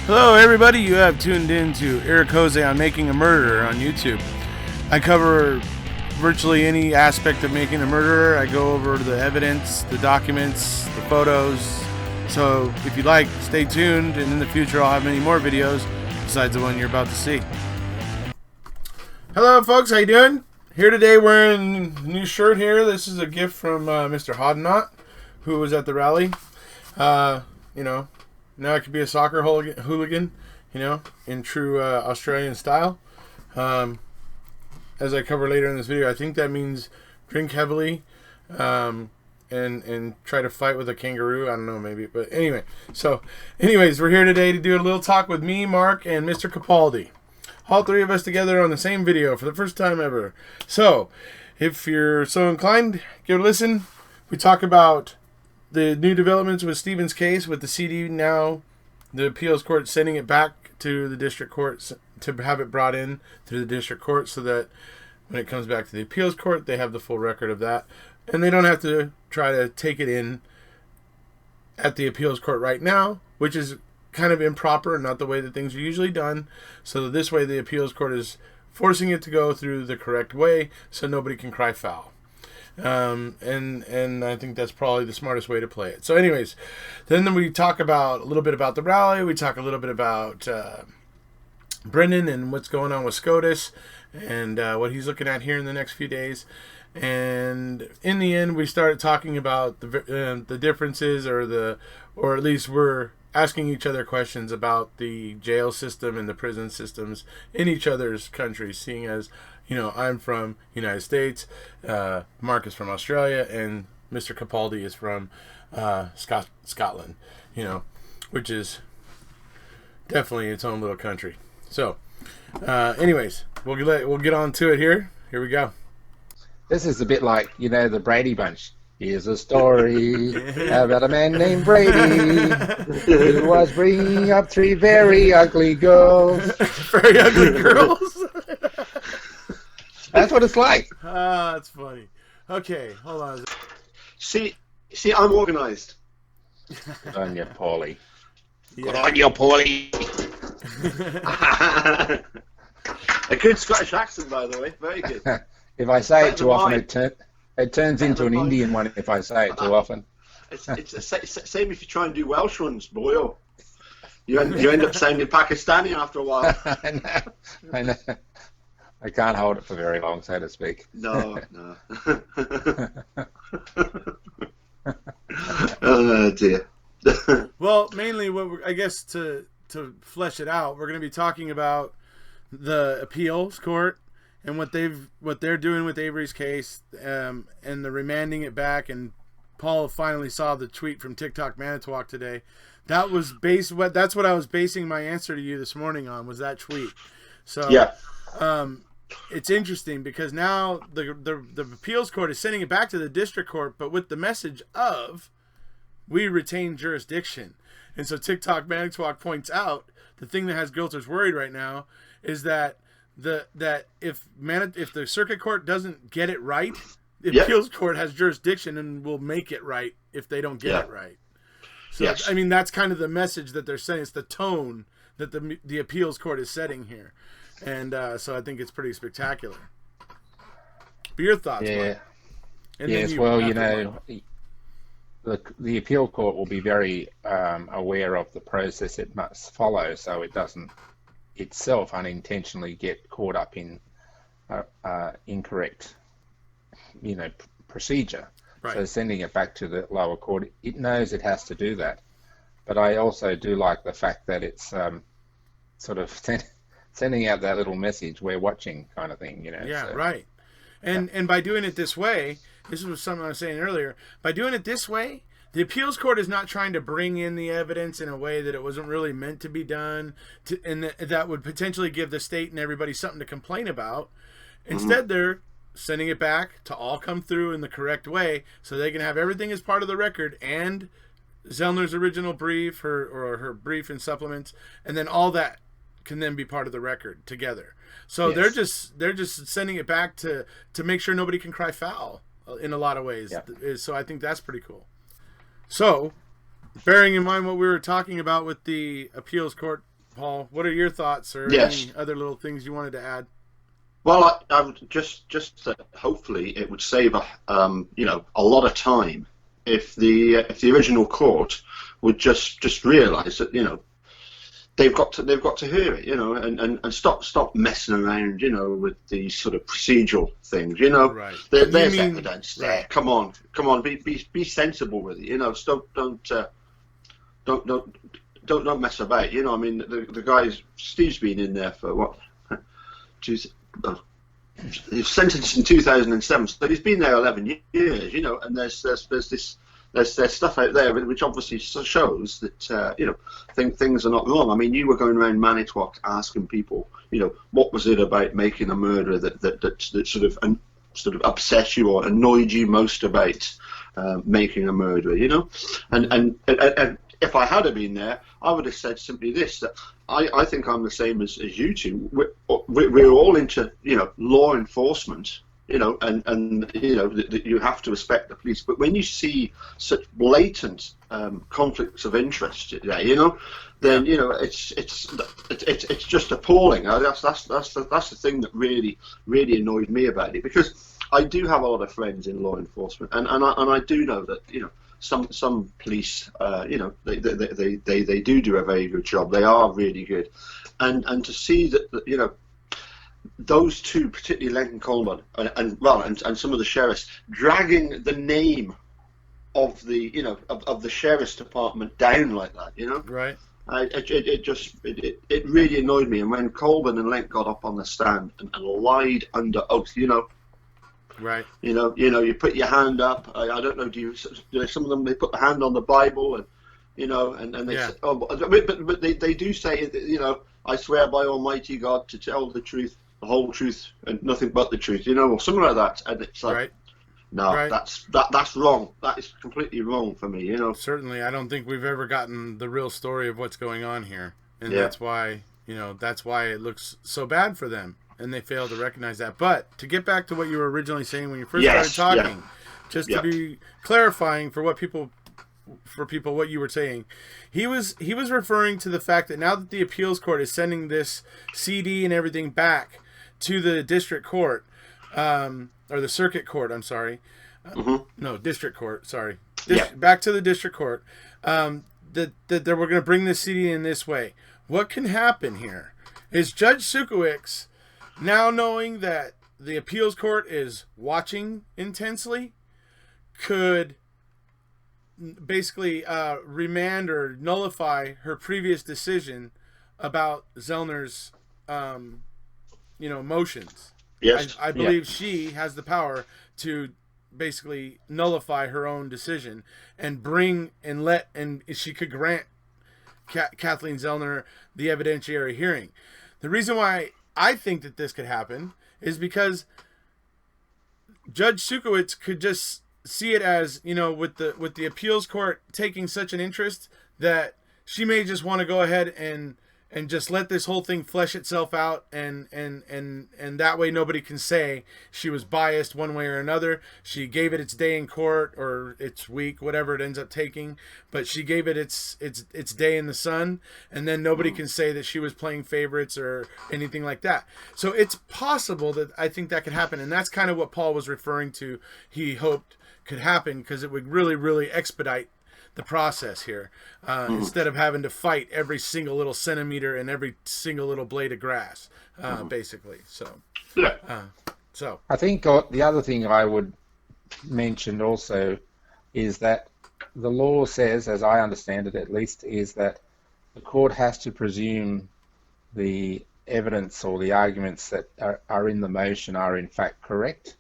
Hello everybody, you have tuned in to Eric Jose on Making a Murderer on YouTube. I cover virtually any aspect of making a murderer. I go over the evidence, the documents, the photos. So if you like, stay tuned, and in the future I'll have many more videos besides the one you're about to see. Hello folks, how you doing? Here today wearing a new shirt here. This is a gift from Mr. Hodnott, who was at the rally. Now I could be a soccer hooligan, in true Australian style. As I cover later in this video, I think that means drink heavily and try to fight with a kangaroo. I don't know, maybe. But anyway, we're here today to do a little talk with me, Mark, and Mr. Capaldi. All three of us together on the same video for the first time ever. So, if you're so inclined, give it a listen. We talk about the new developments with Stephen's case, with the CD now, the appeals court sending it back to the district court to have it brought in through the district court so that when it comes back to the appeals court, they have the full record of that. And they don't have to try to take it in at the appeals court right now, which is kind of improper and not the way that things are usually done. So this way the appeals court is forcing it to go through the correct way so nobody can cry foul. And I think that's probably the smartest way to play it. So anyways, then we talk about a little bit about the rally. We talk a little bit about Brendan and what's going on with SCOTUS and what he's looking at here in the next few days. And in the end, we started talking about the differences, or at least we're asking each other questions about the jail system and the prison systems in each other's countries, seeing as I'm from United States, Mark is from Australia, and Mr. Capaldi is from Scotland, which is definitely its own little country. So, anyways, we'll get on to it here. Here we go. This is a bit like, the Brady Bunch. Here's a story about a man named Brady who was bringing up three very ugly girls. Very ugly girls? That's what it's like. Ah, that's funny. Okay, hold on. See, I'm organised. Good on you, Paulie. Yeah. Good on you, Paulie. A good Scottish accent, by the way. Very good. If I say it too often, it turns into an Indian one if I say it too often. It's the same if you try and do Welsh ones, boy. You end up sounding Pakistani after a while. I know. I can't hold it for very long, so to speak. No. Oh dear. Well, mainly I guess to flesh it out, we're going to be talking about the appeals court and what they're doing with Avery's case, and the remanding it back. And Paul finally saw the tweet from TikTok Manitowoc today. That's what I was basing my answer to you this morning on, was that tweet. So yeah. It's interesting because now the appeals court is sending it back to the district court, but with the message of we retain jurisdiction. And so TikTok Manitowoc points out the thing that has Gilters worried right now is that if the circuit court doesn't get it right, the appeals court has jurisdiction and will make it right if they don't get it right. So yes. I mean, that's kind of the message that they're saying. It's the tone that the appeals court is setting here. And so I think it's pretty spectacular. But your thoughts, Mark? Yes, well, the appeal court will be very aware of the process it must follow, so it doesn't itself unintentionally get caught up in incorrect, procedure. Right. So sending it back to the lower court, it knows it has to do that. But I also do like the fact that it's sort of sending out that little message, we're watching kind of thing, Yeah, so, right. And by doing it this way, this was something I was saying earlier, by doing it this way, the appeals court is not trying to bring in the evidence in a way that it wasn't really meant to be done, and that would potentially give the state and everybody something to complain about. Instead, they're sending it back to all come through in the correct way so they can have everything as part of the record, and Zellner's original brief, her brief and supplements, and then all that can then be part of the record together. So yes. they're just sending it back to make sure nobody can cry foul in a lot of ways. Yeah. So I think that's pretty cool. So bearing in mind what we were talking about with the appeals court Paul. What are your thoughts, or Yes. any other little things you wanted to add? Well, I would just that hopefully it would save a lot of time if the original court would just realise that they've got to hear it, and stop messing around, with these sort of procedural things, Right. There's mean, evidence right. there. Come on, be sensible with it, So don't mess about, I mean, the guys, Steve's been in there for what? He was sentenced in 2007, so he's been there 11 years, and there's stuff out there which obviously shows that things are not wrong. I mean, you were going around Manitowoc asking people, what was it about making a murderer that sort of upset you or annoyed you most about making a murderer, and if I had been there, I would have said simply this: that I think I'm the same as you two. We're all into law enforcement, and that you have to respect the police. But when you see such blatant conflicts of interest, then it's just appalling. That's the thing that really annoyed me about it, because I do have a lot of friends in law enforcement, and I do know that some police, they do a very good job. They are really good, and to see that those two, particularly Lincoln Coleman and some of the sheriffs, dragging the name of the of the sheriff's department down like that, Right. It really annoyed me. And when Coleman and Link got up on the stand and lied under oath, Right. You put your hand up. I don't know. Some of them, they put the hand on the Bible, and and they say, but they do say, I swear by Almighty God to tell the truth, the whole truth, and nothing but the truth, or something like that. And it's like, Right. no, Right. that's wrong. That is completely wrong for me. Certainly, I don't think we've ever gotten the real story of what's going on here, and Yeah. that's why it looks so bad for them. And they fail to recognize that. But to get back to what you were originally saying when you first started talking, just to be clarifying for people what you were saying, he was referring to the fact that now that the appeals court is sending this CD and everything back to the district court, or the circuit court, I'm sorry, no, district court, sorry, back to the district court, that we're going to bring this CD in this way. What can happen here is Judge Sukowicz, now knowing that the appeals court is watching intensely, could basically remand or nullify her previous decision about Zellner's, motions. Yes. I believe she has the power to basically nullify her own decision and she could grant Kathleen Zellner the evidentiary hearing. The reason why I think that this could happen is because Judge Sukowicz could just see it as, with the appeals court taking such an interest, that she may just want to go ahead and just let this whole thing flesh itself out, and that way nobody can say she was biased one way or another. She gave it its day in court, or its week, whatever it ends up taking, but she gave it its day in the sun, and then nobody can say that she was playing favorites or anything like that. So it's possible that I think that could happen, and that's kind of what Paul was referring to. He hoped could happen because it would really, really expedite the process here, instead of having to fight every single little centimeter and every single little blade of grass, basically. So I think the other thing I would mention also is that the law says, as I understand it at least, is that the court has to presume the evidence or the arguments that are in the motion are in fact correct.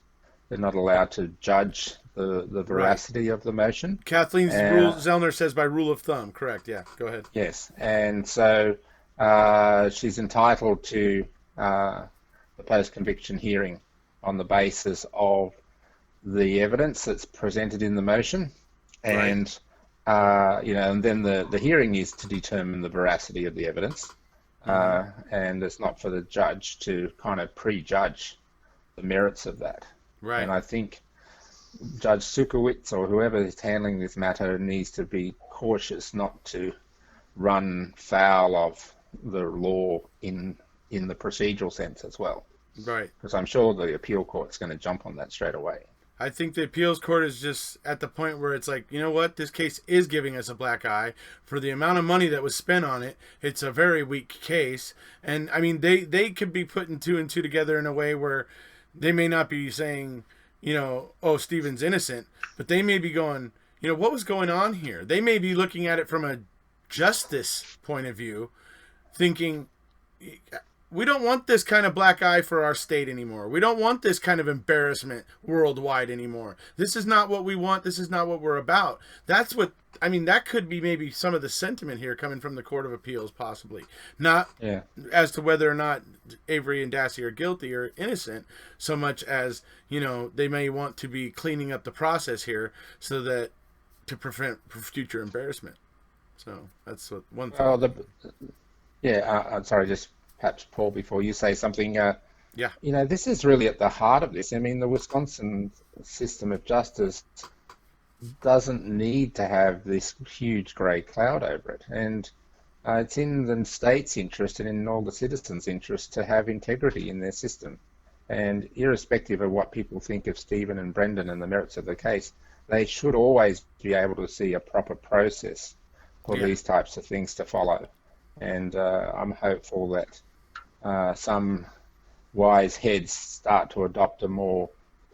They're not allowed to judge the veracity of the motion. Kathleen's rule, Zellner says by rule of thumb, correct? Yeah, go ahead. Yes, and so she's entitled to the post-conviction hearing on the basis of the evidence that's presented in the motion, and and then the hearing is to determine the veracity of the evidence, and it's not for the judge to kind of prejudge the merits of that. Right. And I think Judge Sukowicz or whoever is handling this matter needs to be cautious not to run foul of the law in the procedural sense as well. Right. Because I'm sure the appeal court's going to jump on that straight away. I think the appeals court is just at the point where it's like, you know what, this case is giving us a black eye for the amount of money that was spent on it. It's a very weak case. And I mean, they could be putting two and two together in a way where they may not be saying, you know, oh, Stephen's innocent, but they may be going, you know, what was going on here? They may be looking at it from a justice point of view, thinking, we don't want this kind of black eye for our state anymore. We don't want this kind of embarrassment worldwide anymore. This is not what we want. This is not what we're about. That's what, I mean, that could be maybe some of the sentiment here coming from the Court of Appeals, possibly. Not as to whether or not Avery and Dassey are guilty or innocent, so much as, you know, they may want to be cleaning up the process here so that to prevent future embarrassment. So that's what one thing. I'm sorry, just perhaps, Paul, before you say something, you know, this is really at the heart of this. I mean, the Wisconsin system of justice doesn't need to have this huge grey cloud over it. And it's in the state's interest and in all the citizens' interest to have integrity in their system. And irrespective of what people think of Stephen and Brendan and the merits of the case, they should always be able to see a proper process for these types of things to follow. And I'm hopeful that some wise heads start to adopt a more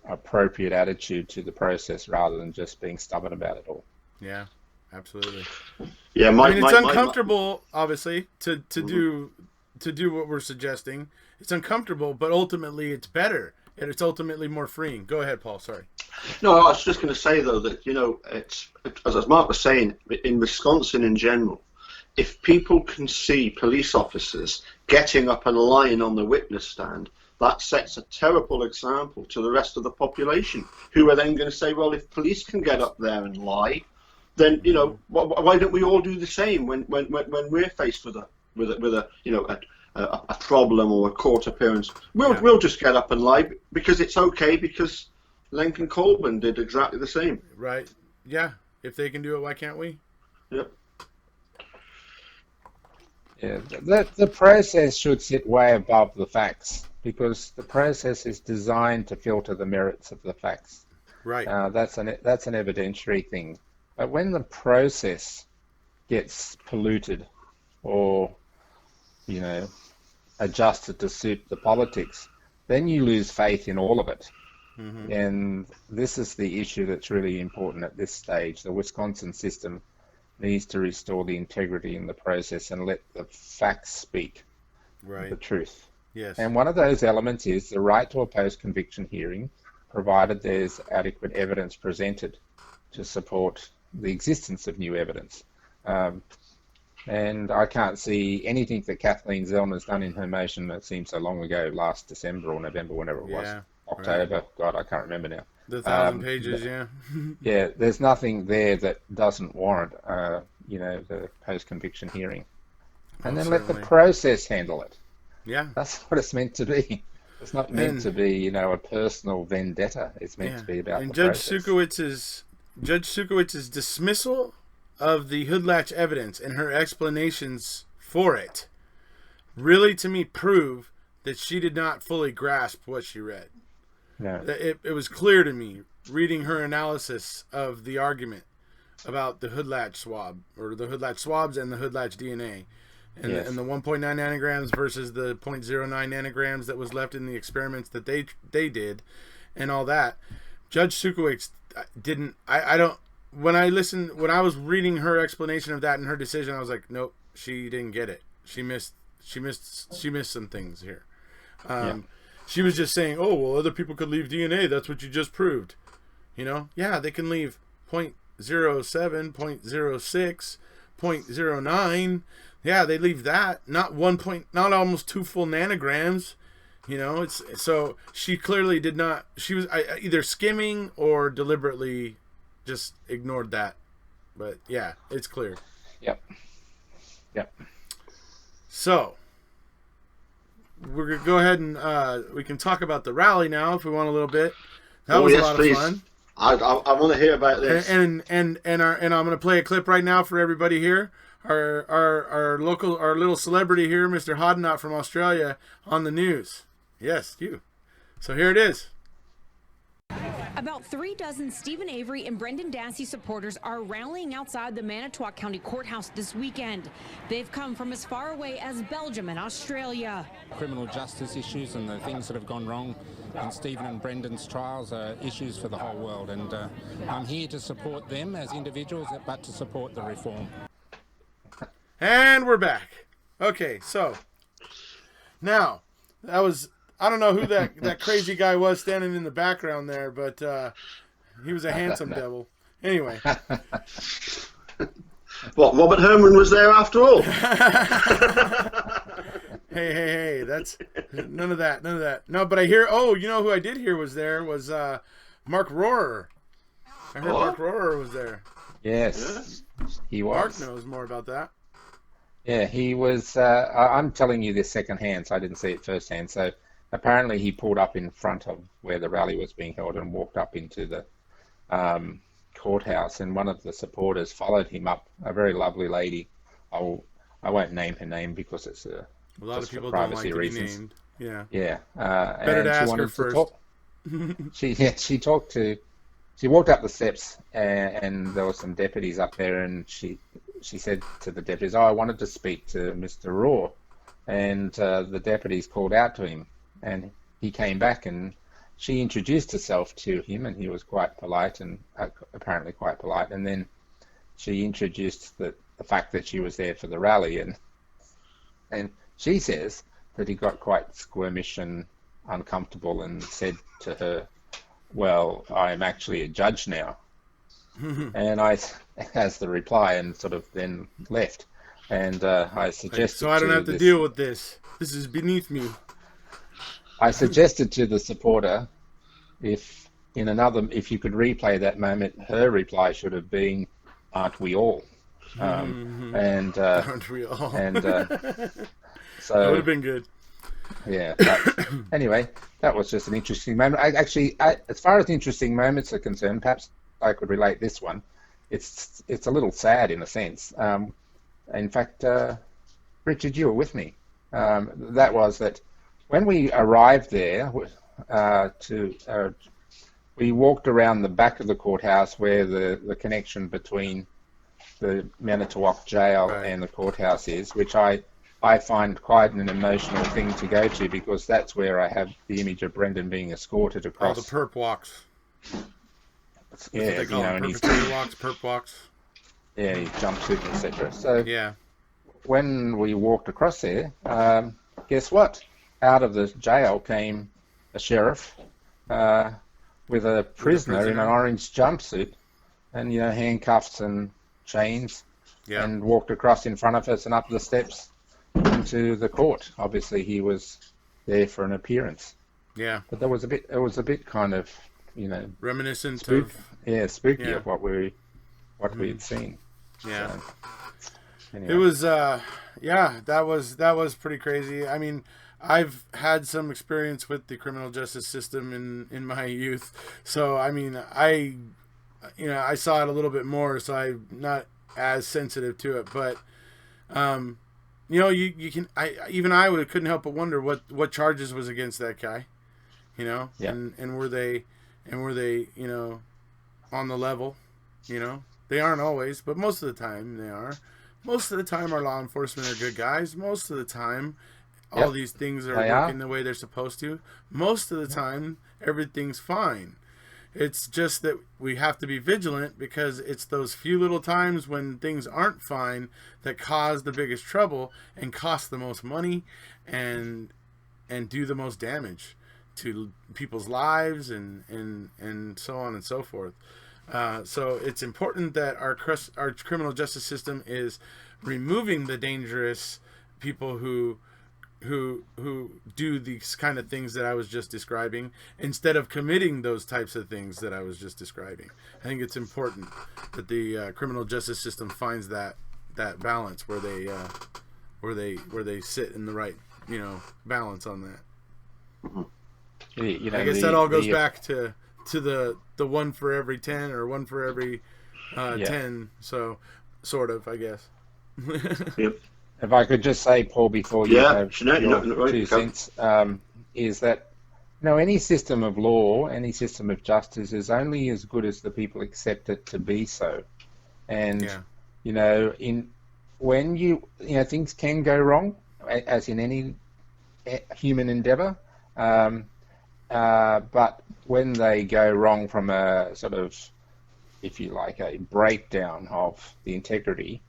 appropriate attitude to the process rather than just being stubborn about it all. Yeah, absolutely. Yeah, I mean, it's uncomfortable, obviously, to do what we're suggesting. It's uncomfortable, but ultimately it's better, and it's ultimately more freeing. Go ahead, Paul. Sorry. No, I was just going to say though that, you know, it's as Mark was saying, in Wisconsin in general, if people can see police officers getting up and lying on the witness stand, that sets a terrible example to the rest of the population, who are then going to say, well, if police can get up there and lie, then, you know, why don't we all do the same when we're faced with a you know, a problem or a court appearance? We'll just get up and lie because it's okay, because Lincoln Colburn did exactly the same. Right. Yeah. If they can do it, why can't we? Yep. Yeah, the process should sit way above the facts, because the process is designed to filter the merits of the facts. Right. That's an evidentiary thing. But when the process gets polluted or, you know, adjusted to suit the politics, then you lose faith in all of it. Mm-hmm. And this is the issue that's really important at this stage. The Wisconsin system needs to restore the integrity in the process and let the facts speak the truth. Yes. And one of those elements is the right to a post-conviction hearing, provided there's adequate evidence presented to support the existence of new evidence. And I can't see anything that Kathleen Zellner's done in her motion that seems so long ago, last December or November, whenever it was. October, right. God, I can't remember now. The 1,000 pages, yeah. Yeah, there's nothing there that doesn't warrant, you know, the post-conviction hearing. And then let the process handle it. Yeah. That's what it's meant to be. It's not meant to be, you know, a personal vendetta. It's meant to be about the process. Judge Sukowitz's dismissal of the hoodlatch evidence and her explanations for it really, to me, prove that she did not fully grasp what she read. No. It was clear to me, reading her analysis of the argument about the hoodlatch swab, or the hoodlatch swabs and the hoodlatch DNA, and, and the 1.9 nanograms versus the 0.09 nanograms that was left in the experiments that they did, and all that. Judge Sukowitz didn't. I don't. When I was reading her explanation of that and her decision, I was like, nope, she didn't get it. She missed some things here. She was just saying, oh, well, other people could leave DNA. That's what you just proved. You know? Yeah, they can leave 0.07, 0.06, 0.09. Yeah, they leave that. Not almost 2 full nanograms. You know, so she clearly did not. She was either skimming or deliberately just ignored that. But yeah, it's clear. Yep. So we're gonna go ahead and we can talk about the rally now if we want a little bit. That was a lot of fun. I want to hear about this. And I'm gonna play a clip right now for everybody here. our little celebrity here, Mr. Hodnott from Australia, on the news. Yes, you. So here it is. About 36 Stephen Avery and Brendan Dassey supporters are rallying outside the Manitowoc County Courthouse this weekend. They've come from as far away as Belgium and Australia. Criminal justice issues and the things that have gone wrong in Stephen and Brendan's trials are issues for the whole world, and I'm here to support them as individuals, but to support the reform. And we're back. Okay, so now that was, I don't know who that crazy guy was standing in the background there, but he was a handsome devil. Anyway. What, Robert Herman was there after all? Hey, that's none of that. No, but I hear, you know who I did hear was there was Mark Rohrer. I heard Mark Rohrer was there. Yes, he was. Mark knows more about that. Yeah, he was. I'm telling you this secondhand, so I didn't see it firsthand. So apparently he pulled up in front of where the rally was being held and walked up into the courthouse, and one of the supporters followed him up, a very lovely lady. I won't name her name because it's a lot of people privacy don't like reasons. to be named. Yeah. Yeah. Better and to she ask wanted her to first. talk. She walked up the steps, and there were some deputies up there, and she said to the deputies, I wanted to speak to Mr. Raw. And the deputies called out to him, and he came back, and she introduced herself to him, and he was quite polite, and apparently quite polite. And then she introduced the fact that she was there for the rally, and she says that he got quite squirmish and uncomfortable and said to her, well, I'm actually a judge now. And I, as the reply, and sort of then left. And I suggested so I don't have to deal with this. This is beneath me. I suggested to the supporter, if you could replay that moment, her reply should have been, aren't we all? And Aren't we all? And so that would have been good. Yeah. But anyway, that was just an interesting moment. As far as interesting moments are concerned, perhaps I could relate this one. It's a little sad in a sense. In fact, Richard, you were with me. That was that when we arrived there, we walked around the back of the courthouse where the connection between the Manitowoc jail and the courthouse is, which I find quite an emotional thing to go to, because that's where I have the image of Brendan being escorted across. Oh, the perp walks. Yeah, they call them perp walks. Yeah, his jumpsuit, etc. So yeah, when we walked across there, guess what? Out of the jail came a sheriff with a prisoner in an orange jumpsuit, and handcuffs and chains, and walked across in front of us and up the steps into the court. Obviously, he was there for an appearance. Yeah, but it was a bit kind of reminiscent spooky of what we had seen. Yeah. So, anyway. It was that was pretty crazy. I mean, I've had some experience with the criminal justice system in my youth, so I mean, I saw it a little bit more, so I'm not as sensitive to it. But you can I couldn't help but wonder what charges was against that guy, and were they on the level, They aren't always, but most of the time they are. Most of the time our law enforcement are good guys. Most of the time all these things are working the way they're supposed to. Most of the time everything's fine. It's just that we have to be vigilant, because it's those few little times when things aren't fine that cause the biggest trouble and cost the most money and do the most damage to people's lives and so on and so forth. So it's important that our criminal justice system is removing the dangerous people who do these kind of things that I was just describing, instead of committing those types of things that I was just describing. I think it's important that the criminal justice system finds that balance where they sit in the right balance on that. I guess that all goes back to the 1 for every 10 or 1 for every 10. So sort of, I guess. Yep. If I could just say, Paul, before you have Sinead, your right, 2 go. cents, is that any system of law, any system of justice is only as good as the people accept it to be so. And when things can go wrong, as in any human endeavour, but when they go wrong from a sort of, if you like, a breakdown of the integrity,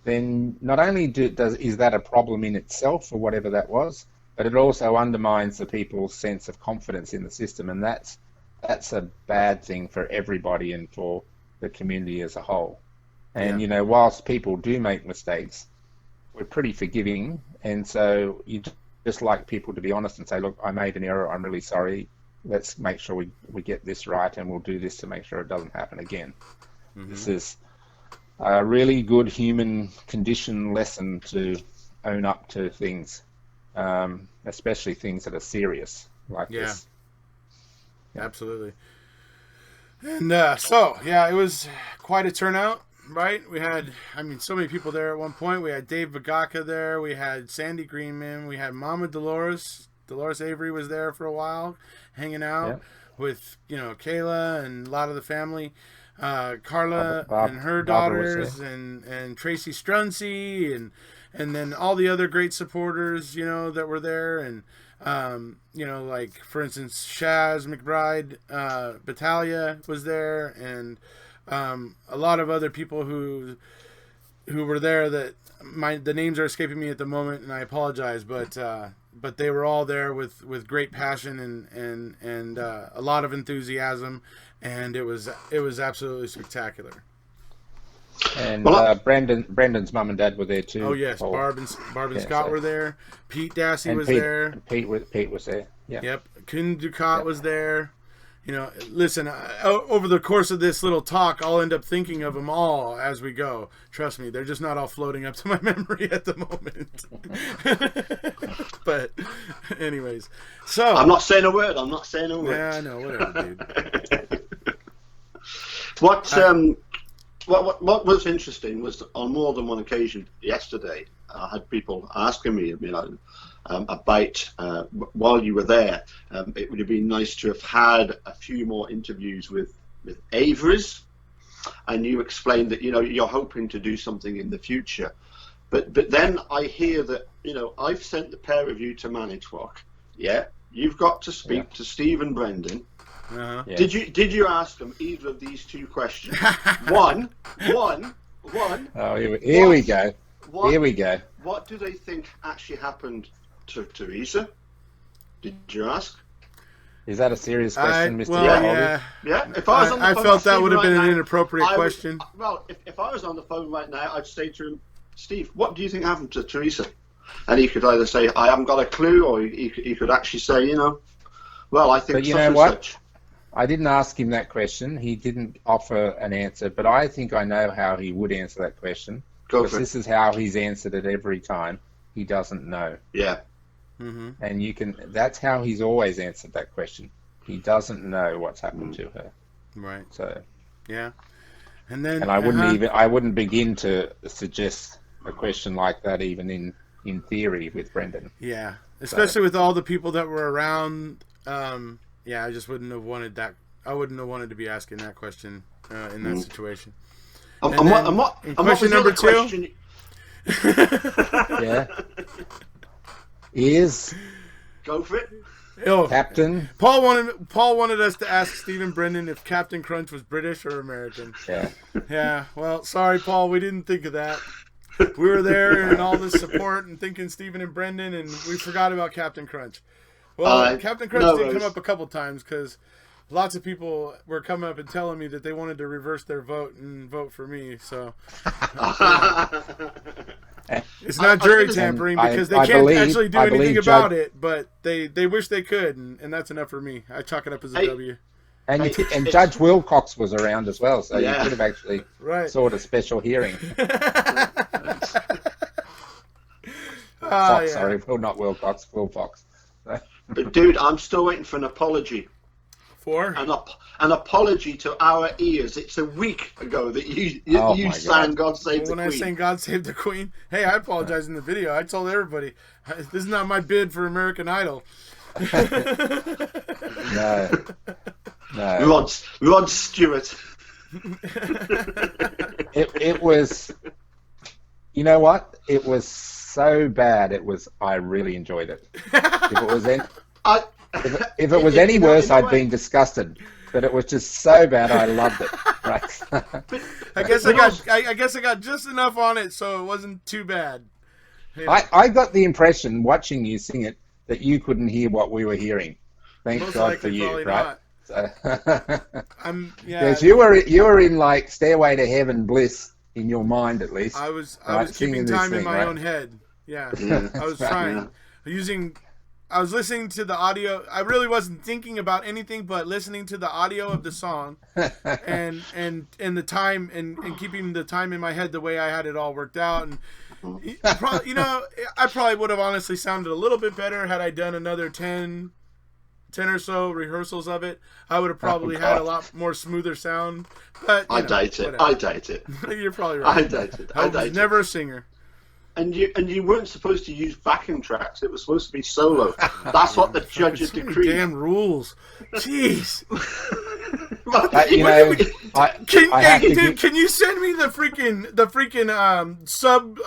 then not only is that a problem in itself, or whatever that was, but it also undermines the people's sense of confidence in the system, and that's a bad thing for everybody and for the community as a whole. And whilst people do make mistakes, we're pretty forgiving, and so you just like people to be honest and say, look, I made an error, I'm really sorry, let's make sure we get this right, and we'll do this to make sure it doesn't happen again. Mm-hmm. This is a really good human condition lesson to own up to things, especially things that are serious like this. Yeah, absolutely. And it was quite a turnout, right? We had, so many people there at one point. We had Dave Bagaka there. We had Sandy Greenman. We had Mama Dolores. Dolores Avery was there for a while, hanging out with, Kayla and a lot of the family. Carla and her daughters and Tracy Struncy and then all the other great supporters, that were there. And, like, for instance, Shaz McBride, Battaglia was there, and a lot of other people who were there that the names are escaping me at the moment, and I apologize, but they were all there with great passion and a lot of enthusiasm, and it was absolutely spectacular. And Brendan's mum and dad were there too. Oh yes, Paul. Barb and Scott were there. Pete Dassey was there. Pete was there. Yeah. Yep. Kun Ducat was there. Listen, over the course of this little talk, I'll end up thinking of them all as we go. Trust me, they're just not all floating up to my memory at the moment. But, anyways, so I'm not saying a word. Yeah, I know, whatever, dude. What was interesting was on more than one occasion yesterday, I had people asking me, about while you were there, it would have been nice to have had a few more interviews with Avery's, and you explained that you're hoping to do something in the future, but then I hear that I've sent the pair of you to Manitowoc. Yeah, you've got to speak to Steve and Brendan. Uh-huh. Yes. Did you ask them either of these two questions? One. Oh, here we go. Here we go. What do they think actually happened to Teresa? Did you ask? Is that a serious question, Mr. Yeah. If I was on the phone, I felt that would have been an inappropriate question. If I was on the phone right now, I'd say to him, Steve, what do you think happened to Teresa? And he could either say, I haven't got a clue, or he could actually say, well, I think but you such know and what? such. I didn't ask him that question. He didn't offer an answer, but I think I know how he would answer that question. Because this is how he's answered it every time. He doesn't know. Yeah. Mm-hmm. And that's how he's always answered that question. He doesn't know what's happened to her. Right. So. Yeah. And I wouldn't begin to suggest a question like that even in theory with Brendan. Yeah. Especially with all the people that were around. I just wouldn't have wanted that. I wouldn't have wanted to be asking that question in that situation. Question number 2. Yeah. Is go for it. Captain. Paul wanted us to ask Stephen Brendan if Captain Crunch was British or American. Yeah. Yeah. Well, sorry, Paul, we didn't think of that. We were there and all this support and thinking Stephen and Brendan, and we forgot about Captain Crunch. Well, Captain Crunch did come up a couple times because lots of people were coming up and telling me that they wanted to reverse their vote and vote for me. So it's not jury tampering because they can't actually do anything about it, but they wish they could, and that's enough for me. I chalk it up as a W. And Judge Wilcox was around as well, so you could have actually sought a special hearing. Sorry, well, not Wilcox, Wilcox. But dude, I'm still waiting for an apology. For? An apology to our ears. It's a week ago that you sang God Save the Queen. When I sang God Save the Queen, hey, I apologize in the video. I told everybody, this is not my bid for American Idol. No. Rod Stewart. It was, you know what? It was so bad. I really enjoyed it. If it was any worse, I'd been disgusted. But it was just so bad, I loved it. Right. I guess I got just enough on it, so it wasn't too bad. You know? I got the impression watching you sing it that you couldn't hear what we were hearing. Thank Most God likely, for you, probably right? Not. Yes, you were in like Stairway to Heaven bliss in your mind, at least. I was singing keeping time in my right? own head. Yeah, I was trying. I was listening to the audio. I really wasn't thinking about anything but listening to the audio of the song, and the time and keeping the time in my head the way I had it all worked out. And I probably would have honestly sounded a little bit better had I done another 10 or so rehearsals of it. I would have probably had a lot more smoother sound. But I doubt it. You're probably right. I doubt it. I was never a singer. And you weren't supposed to use backing tracks. It was supposed to be solo. That's what the judges decreed. Damn rules. Jeez. Can you send me the freaking sub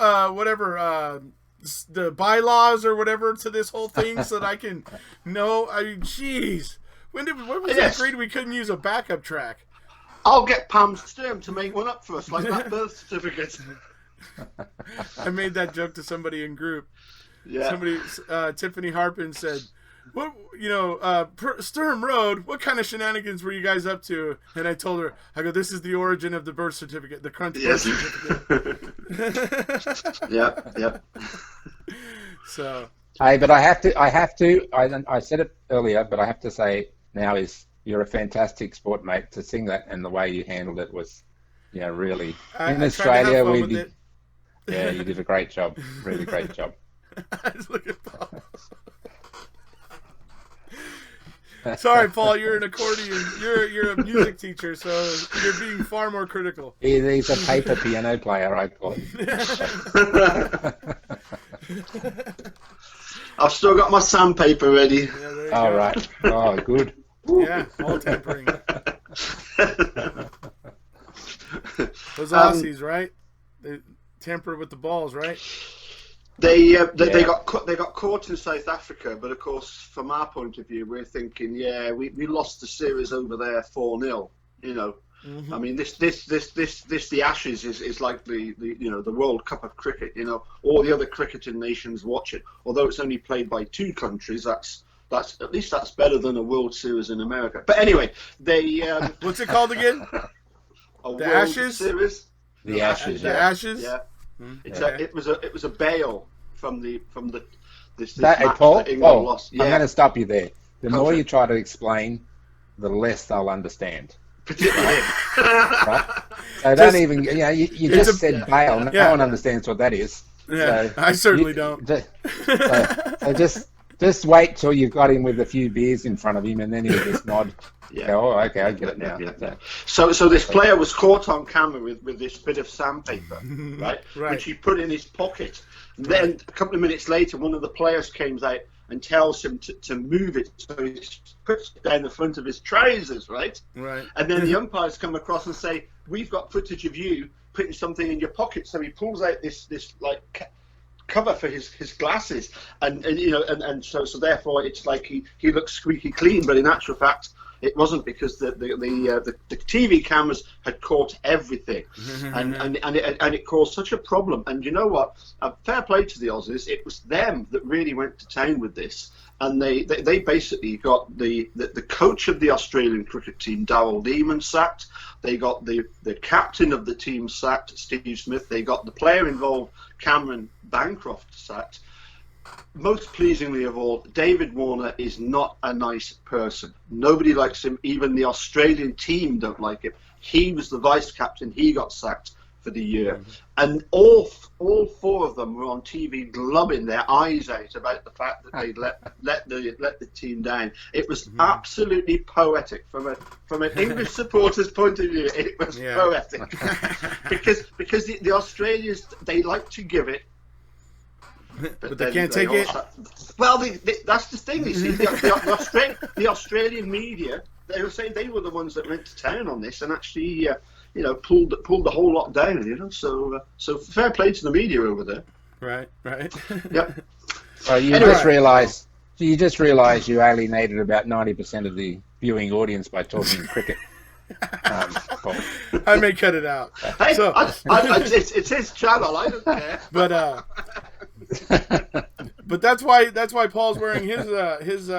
the bylaws or whatever to this whole thing so that I can know? I mean, jeez. When was it agreed we couldn't use a backup track? I'll get Pam Sturm to make one up for us, like that birth certificate. I made that joke to somebody in group. Yeah. Somebody, Tiffany Harpin said, "What, Sturm Road? What kind of shenanigans were you guys up to?" And I told her, "I go, this is the origin of the birth certificate, the crunch birth certificate." Yep. So. Hey, but I have to. I said it earlier, but I have to say now you're a fantastic sport, mate. To sing that and the way you handled it was, really. In Australia, we did. Yeah, you did a great job. Really great job. Look at Paul. Sorry, Paul. You're an accordion. You're a music teacher, so you're being far more critical. He's a paper piano player, I call it. I've still got my sandpaper ready. Yeah, all right. Oh, good. Yeah, all tempering. Those Aussies, right? They temper with the balls, right? They got caught in South Africa, but of course, from our point of view, we're thinking, we lost the series over there 4-0. I mean, the Ashes is like the World Cup of cricket. All the other cricketing nations watch it. Although it's only played by 2 countries, that's at least that's better than a World Series in America. But anyway, they what's it called again? The Ashes Series. The Ashes. The Ashes. Yeah. It was a bail from this match Paul? that England lost. Yeah. I'm going to stop you there. The more you try to explain, the less they'll understand. Right? So don't even, you just said bail. No one understands what that is. Yeah, so I certainly don't. So just wait till you've got him with a few beers in front of him, and then he'll just nod. Yeah. Go, okay, I get it now. Yeah. So this player was caught on camera with this bit of sandpaper, right? Which he put in his pocket. And then a couple of minutes later, one of the players comes out and tells him to move it, so he puts it down the front of his trousers, right? Right. And then the umpires come across and say, "We've got footage of you putting something in your pocket." So he pulls out this like cover for his glasses, and so therefore it's like he looks squeaky clean, but in actual fact it wasn't, because the TV cameras had caught everything, and it caused such a problem. And you know what? Fair play to the Aussies. It was them that really went to town with this, and they basically got the coach of the Australian cricket team, Darryl Lehman, sacked. They got the captain of the team sacked, Steve Smith. They got the player involved, Cameron Bancroft, sacked. Most pleasingly of all, David Warner is not a nice person. Nobody likes him. Even the Australian team don't like him. He was the vice captain. He got sacked for the year, and all four of them were on TV glubbing their eyes out about the fact that they let the team down. It was absolutely poetic from an English supporter's point of view. It was poetic because the Australians, they like to give it. But they can't take it. Well, that's the thing. You see, the Australian media, they were saying they were the ones that went to town on this and actually, pulled the whole lot down. So fair play to the media over there. Right. Yep. So you just realised you alienated about 90% of the viewing audience by talking cricket. I may cut it out. Hey, so, it's his channel. I don't care. But that's why Paul's wearing his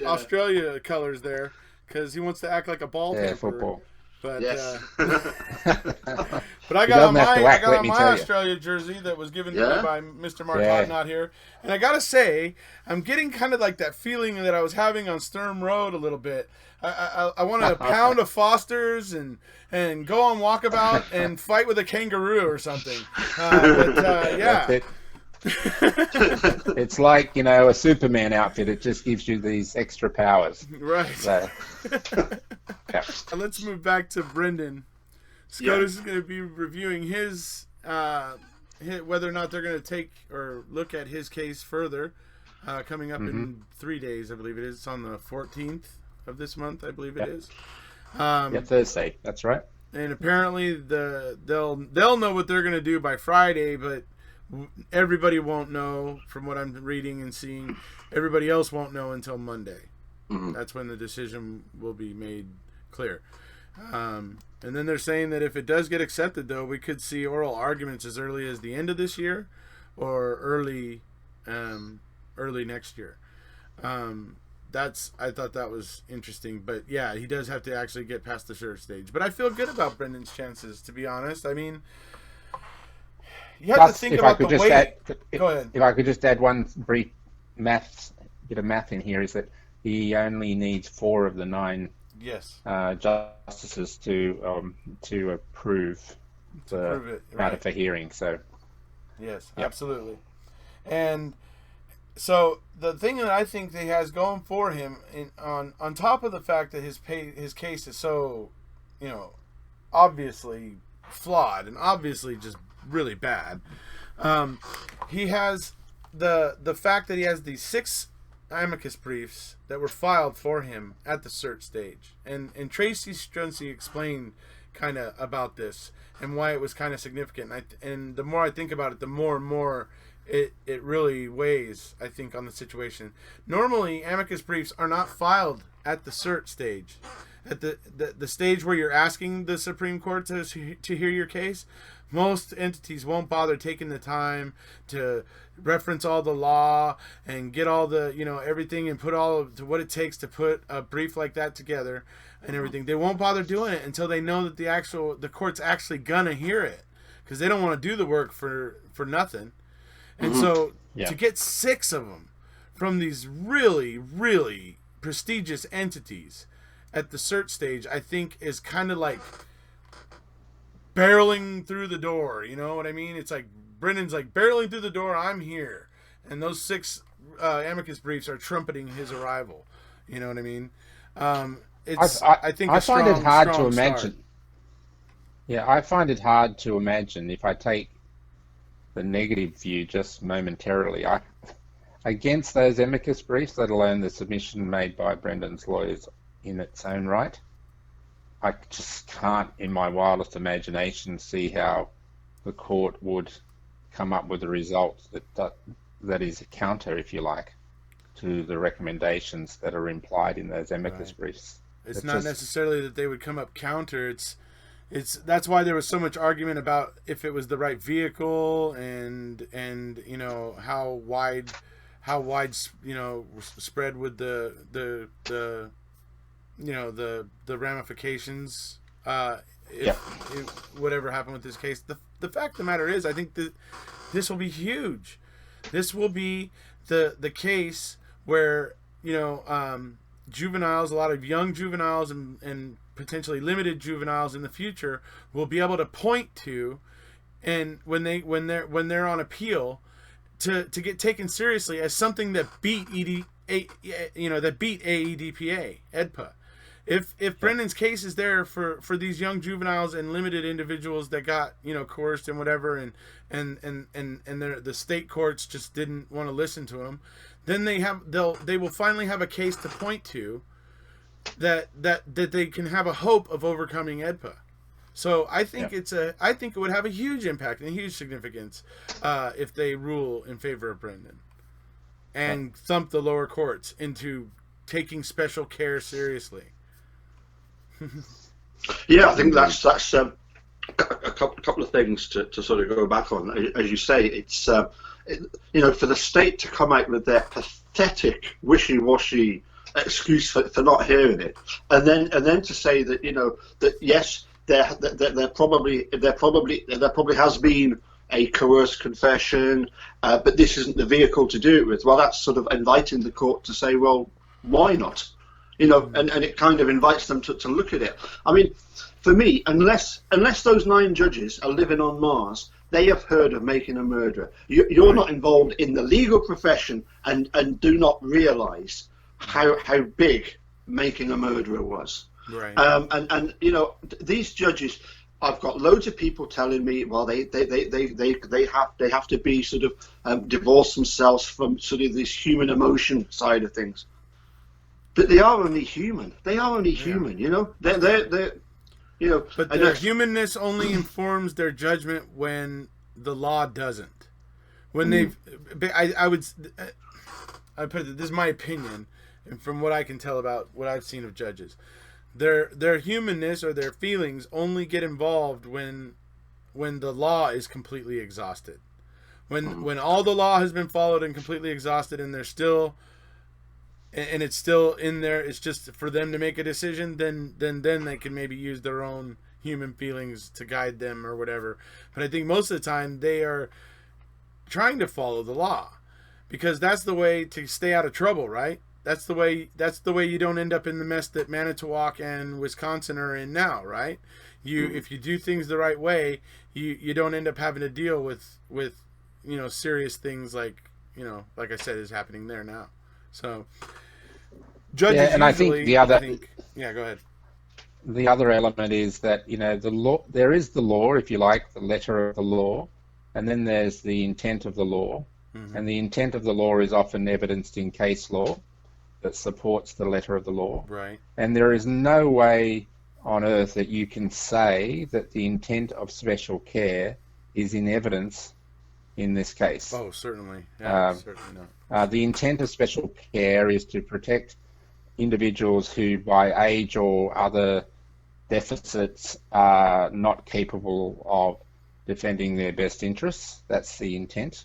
Australia colors there, because he wants to act like a ball tamper. Football. But yes. But I got on my Australia jersey that was given to me by Mr. Mark not here, and I gotta say I'm getting kind of like that feeling that I was having on Sturm Road a little bit. I wanted a pound of Foster's and go on walkabout and fight with a kangaroo or something. Yeah. It's like, a Superman outfit. It just gives you these extra powers. Right. So, yeah. Let's move back to Brendan. SCOTUS is going to be reviewing his whether or not they're going to take or look at his case further, coming up in 3 days, I believe it is. It's on the 14th of this month, I believe it is. Thursday. That's right. And apparently they'll know what they're going to do by Friday, but everybody won't know. From what I'm reading and seeing, everybody else won't know until Monday. That's when the decision will be made clear. And then they're saying that if it does get accepted, though, we could see oral arguments as early as the end of this year or early next year. I thought that was interesting. But yeah, he does have to actually get past the third stage. But I feel good about Brendan's chances, to be honest. I mean, you have to think about the way. Go ahead. If I could just add one brief bit of math in here, is that he only needs 4 of the 9 justices to approve the matter for hearing. So yes, absolutely. And so the thing that I think that he has going for him, on top of the fact that his case is so, obviously flawed and obviously just really bad, he has the fact that he has these 6 amicus briefs that were filed for him at the cert stage, and Tracy Strunsey explained kind of about this and why it was kind of significant. And the more I think about it, the more and more it really weighs, I think, on the situation. Normally, amicus briefs are not filed at the cert stage, at the stage where you're asking the Supreme Court to hear your case. Most entities won't bother taking the time to reference all the law and get all the, everything, and put all of what it takes to put a brief like that together and everything. They won't bother doing it until they know that the court's actually gonna hear it, because they don't want to do the work for nothing. And so to get 6 of them from these really, really prestigious entities at the cert stage, I think is kind of like barreling through the door, you know what I mean? It's like Brendan's like barreling through the door, I'm here. And those 6 amicus briefs are trumpeting his arrival. You know what I mean? I find it hard to imagine. Yeah, I find it hard to imagine, if I take the negative view just momentarily, against those amicus briefs, let alone the submission made by Brendan's lawyers in its own right, I just can't, in my wildest imagination, see how the court would come up with a result that is a counter, if you like, to the recommendations that are implied in those amicus briefs. It's not necessarily that they would come up counter. It's that's why there was so much argument about if it was the right vehicle and how wide spread would the ramifications whatever happened with this case. The fact of the matter is, I think that this will be huge. This will be the case where juveniles, a lot of young juveniles and potentially limited juveniles in the future will be able to point to, and when they're on appeal, to get taken seriously as something that beat AEDPA, EDPA. If Brendan's case is there for these young juveniles and limited individuals that got coerced and whatever, and the state courts just didn't want to listen to them, then they will finally have a case to point to that they can have a hope of overcoming EDPA. So I think I think it would have a huge impact and a huge significance if they rule in favor of Brendan and thump the lower courts into taking special care seriously. Yeah, I think that's a couple of things to sort of go back on. As you say, it's for the state to come out with their pathetic, wishy-washy excuse for not hearing it, and then to say that that yes, there probably has been a coerced confession, but this isn't the vehicle to do it with. Well, that's sort of inviting the court to say, well, why not? And it kind of invites them to look at it. I mean, for me, unless those 9 judges are living on Mars, they have heard of making a murderer. You're not involved in the legal profession and do not realise how big making a murderer was. Right. And these judges, I've got loads of people telling me, well, they have to be sort of divorce themselves from sort of this human emotion side of things. But they are only human. They are only human, They're But their humanness only informs their judgment when the law doesn't. When I put it, this is my opinion, and from what I can tell about what I've seen of judges, their humanness or their feelings only get involved when the law is completely exhausted. When all the law has been followed and completely exhausted, and they're still. And it's still in there. It's just for them to make a decision. Then they can maybe use their own human feelings to guide them or whatever. But I think most of the time they are trying to follow the law, because that's the way to stay out of trouble, right? That's the way you don't end up in the mess that Manitowoc and Wisconsin are in now, right? If you do things the right way, you don't end up having to deal with serious things like I said is happening there now. So judges and I think the other go ahead. The other element is that the law. There is the law, if you like, the letter of the law, and then there's the intent of the law, and the intent of the law is often evidenced in case law that supports the letter of the law. Right. And there is no way on earth that you can say that the intent of special care is in evidence in this case. Oh, certainly. Yeah, certainly not. The intent of special care is to protect individuals who, by age or other deficits, are not capable of defending their best interests. That's the intent,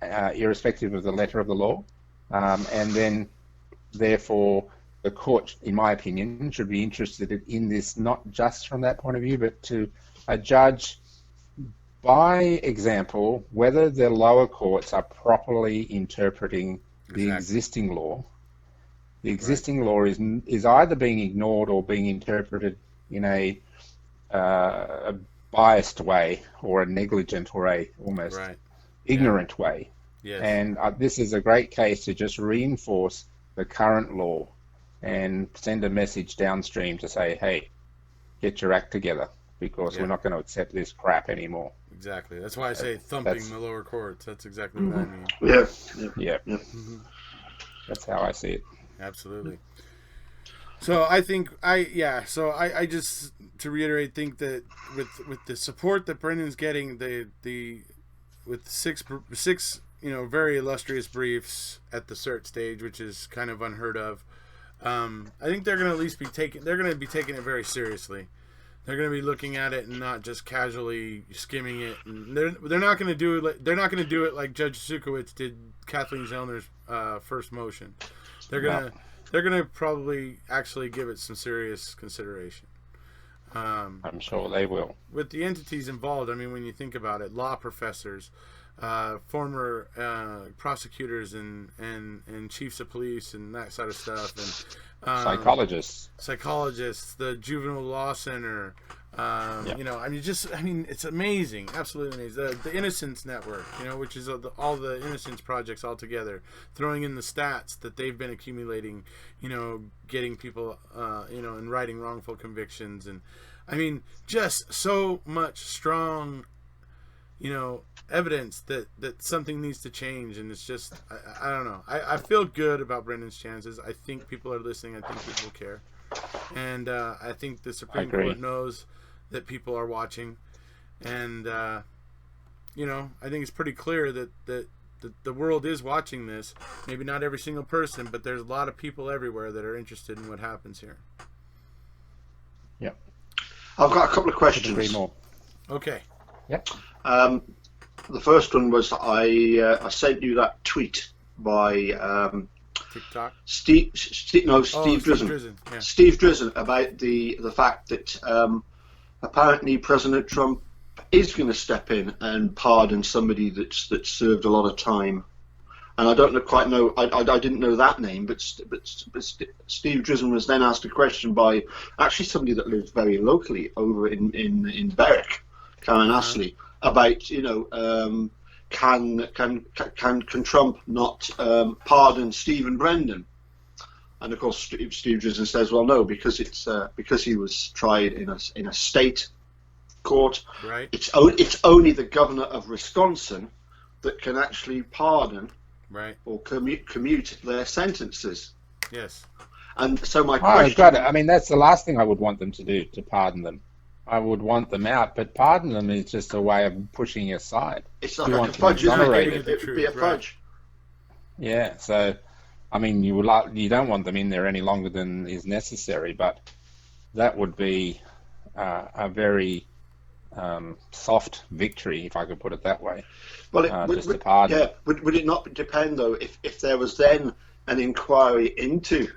irrespective of the letter of the law. And then, therefore, the court, in my opinion, should be interested in this not just from that point of view, but to a judge, by example, whether the lower courts are properly interpreting the existing law. The existing law is either being ignored or being interpreted in a biased way, or a negligent, or a almost ignorant way. Yes. And this is a great case to just reinforce the current law and send a message downstream to say, hey, get your act together, because we're not going to accept this crap anymore. Exactly. That's why I say thumping the lower courts. That's exactly what I mean. Yeah. That's how I see it. Absolutely. So I think I just, to reiterate, think that with the support that Brendan's getting, with six very illustrious briefs at the cert stage, which is kind of unheard of, I think they're going to at least be taking it very seriously. They're going to be looking at it and not just casually skimming it. And they're not going to do it. They're not going to do it like Judge Sukowitz did Kathleen Zellner's first motion. They're gonna probably actually give it some serious consideration. I'm sure they will. With the entities involved, I mean, when you think about it, law professors, former prosecutors and chiefs of police and that sort of stuff, and psychologists, the Juvenile Law Center. It's amazing, absolutely amazing. The Innocence Network, which is all the Innocence projects all together, throwing in the stats that they've been accumulating, getting people, and writing wrongful convictions, and just so much strong, evidence that something needs to change, and it's just, I don't know. I feel good about Brendan's chances. I think people are listening. I think people care, and I think the Supreme Court knows that people are watching, and I think it's pretty clear that the world is watching this. Maybe not every single person, but there's a lot of people everywhere that are interested in what happens here. Yep. I've got a couple of questions. Three more. Okay. Yep. The first one was I sent you that tweet by TikTok. Steve Drizzen. Yeah. Steve Drizzen about the fact that apparently President Trump is going to step in and pardon somebody that's served a lot of time, and I don't quite know. I didn't know that name, but Steve Drizzen was then asked a question by actually somebody that lives very locally over in Berwick, Karen Astley, about can Trump not pardon Stephen Brendan? And of course, Steve Drizzen says, "Well, no, because because he was tried in a state court. Right. It's only the governor of Wisconsin that can actually pardon, right, or commute their sentences." Yes. And so my question. That's the last thing I would want them to do, to pardon them. I would want them out, but pardon them is just a way of pushing aside. It's like a fudge, isn't it? It would be a fudge. Yeah. So. You don't want them in there any longer than is necessary, but that would be a very soft victory, if I could put it that way. Well, just a pardon. Yeah. Would it not depend though if there was then an inquiry into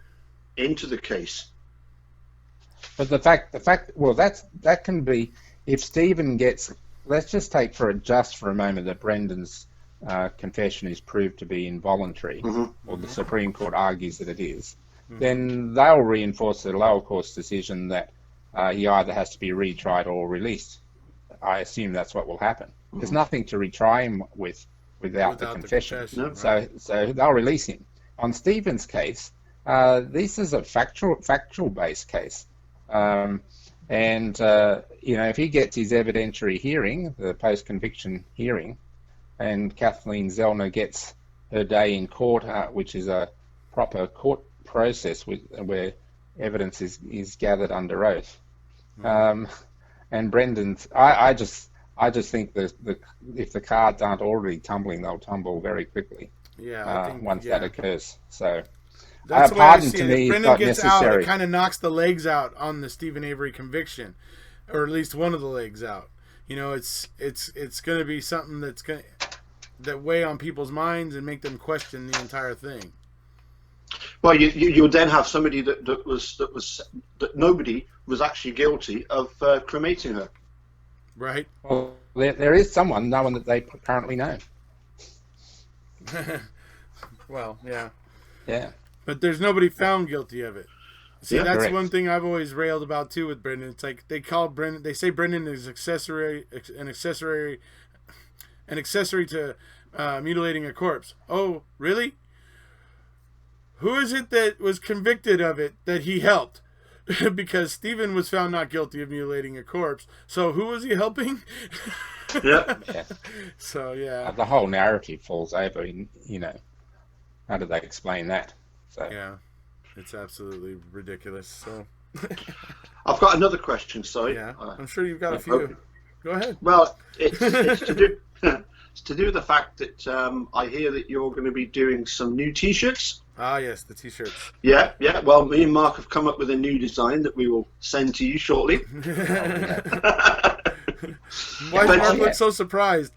the case? But the fact, that can be, if Stephen gets, let's just take for a moment that Brendan's confession is proved to be involuntary, or the Supreme Court argues that it is, then they'll reinforce the lower court's decision that he either has to be retried or released. I assume that's what will happen. There's nothing to retry him without the confession. No. So they'll release him. On Stephen's case, this is a factual-based case. If he gets his evidentiary hearing, the post-conviction hearing, and Kathleen Zellner gets her day in court, which is a proper court process where evidence is gathered under oath. And Brendan's, I just think that if the cards aren't already tumbling, they'll tumble very quickly. Yeah, once that occurs. So that's the way I see to it. me, If Brendan gets necessary. out, it kind of knocks the legs out on the Stephen Avery conviction, or at least one of the legs out. It's going to be something that weigh on people's minds and make them question the entire thing. Well, you'll then have somebody that nobody was actually guilty of cremating her. Right. Well, there is no one that they currently know. Well, yeah. Yeah. But there's nobody found guilty of it. See, that's correct. one thing I've always railed about too with Brendan. It's like they say Brendan is an accessory to mutilating a corpse. Oh, really? Who is it that was convicted of it that he helped? Because Stephen was found not guilty of mutilating a corpse. So who was he helping? Yeah. So yeah. The whole narrative falls over. How do they explain that? So yeah, it's absolutely ridiculous. So I've got another question. Sorry. Yeah, I'm sure you've got a few. Go ahead. Well, it's to do. It's to do with the fact that I hear that you're going to be doing some new T-shirts. Ah, yes, the T-shirts. Yeah. Well, me and Mark have come up with a new design that we will send to you shortly. Why does Mark look so surprised?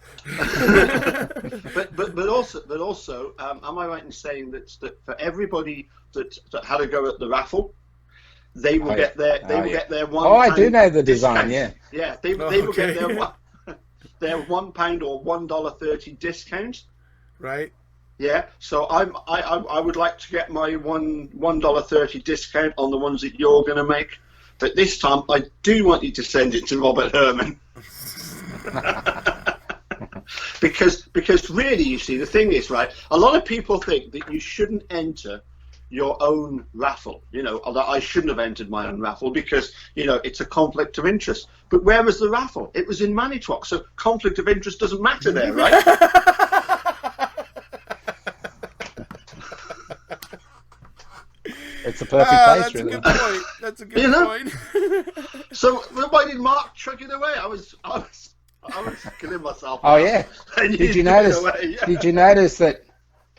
but also, am I right in saying that for everybody that had a go at the raffle, they will get their one. I do know the design. Discount. Yeah, they will get their their £1 or $1.30 discount. Right. Yeah, so I would like to get my $1.30 discount on the ones that you're going to make, but this time I do want you to send it to Robert Herman. because really, you see, the thing is, right, a lot of people think that you shouldn't enter your own raffle, that I shouldn't have entered my own raffle because, it's a conflict of interest. But where was the raffle? It was in Manitowoc, so conflict of interest doesn't matter there, right? It's a perfect place, that's really. A good point. That's a good point. So why did Mark chuck it away? I was killing myself. Oh yeah. Did you notice? Yeah. Did you notice that?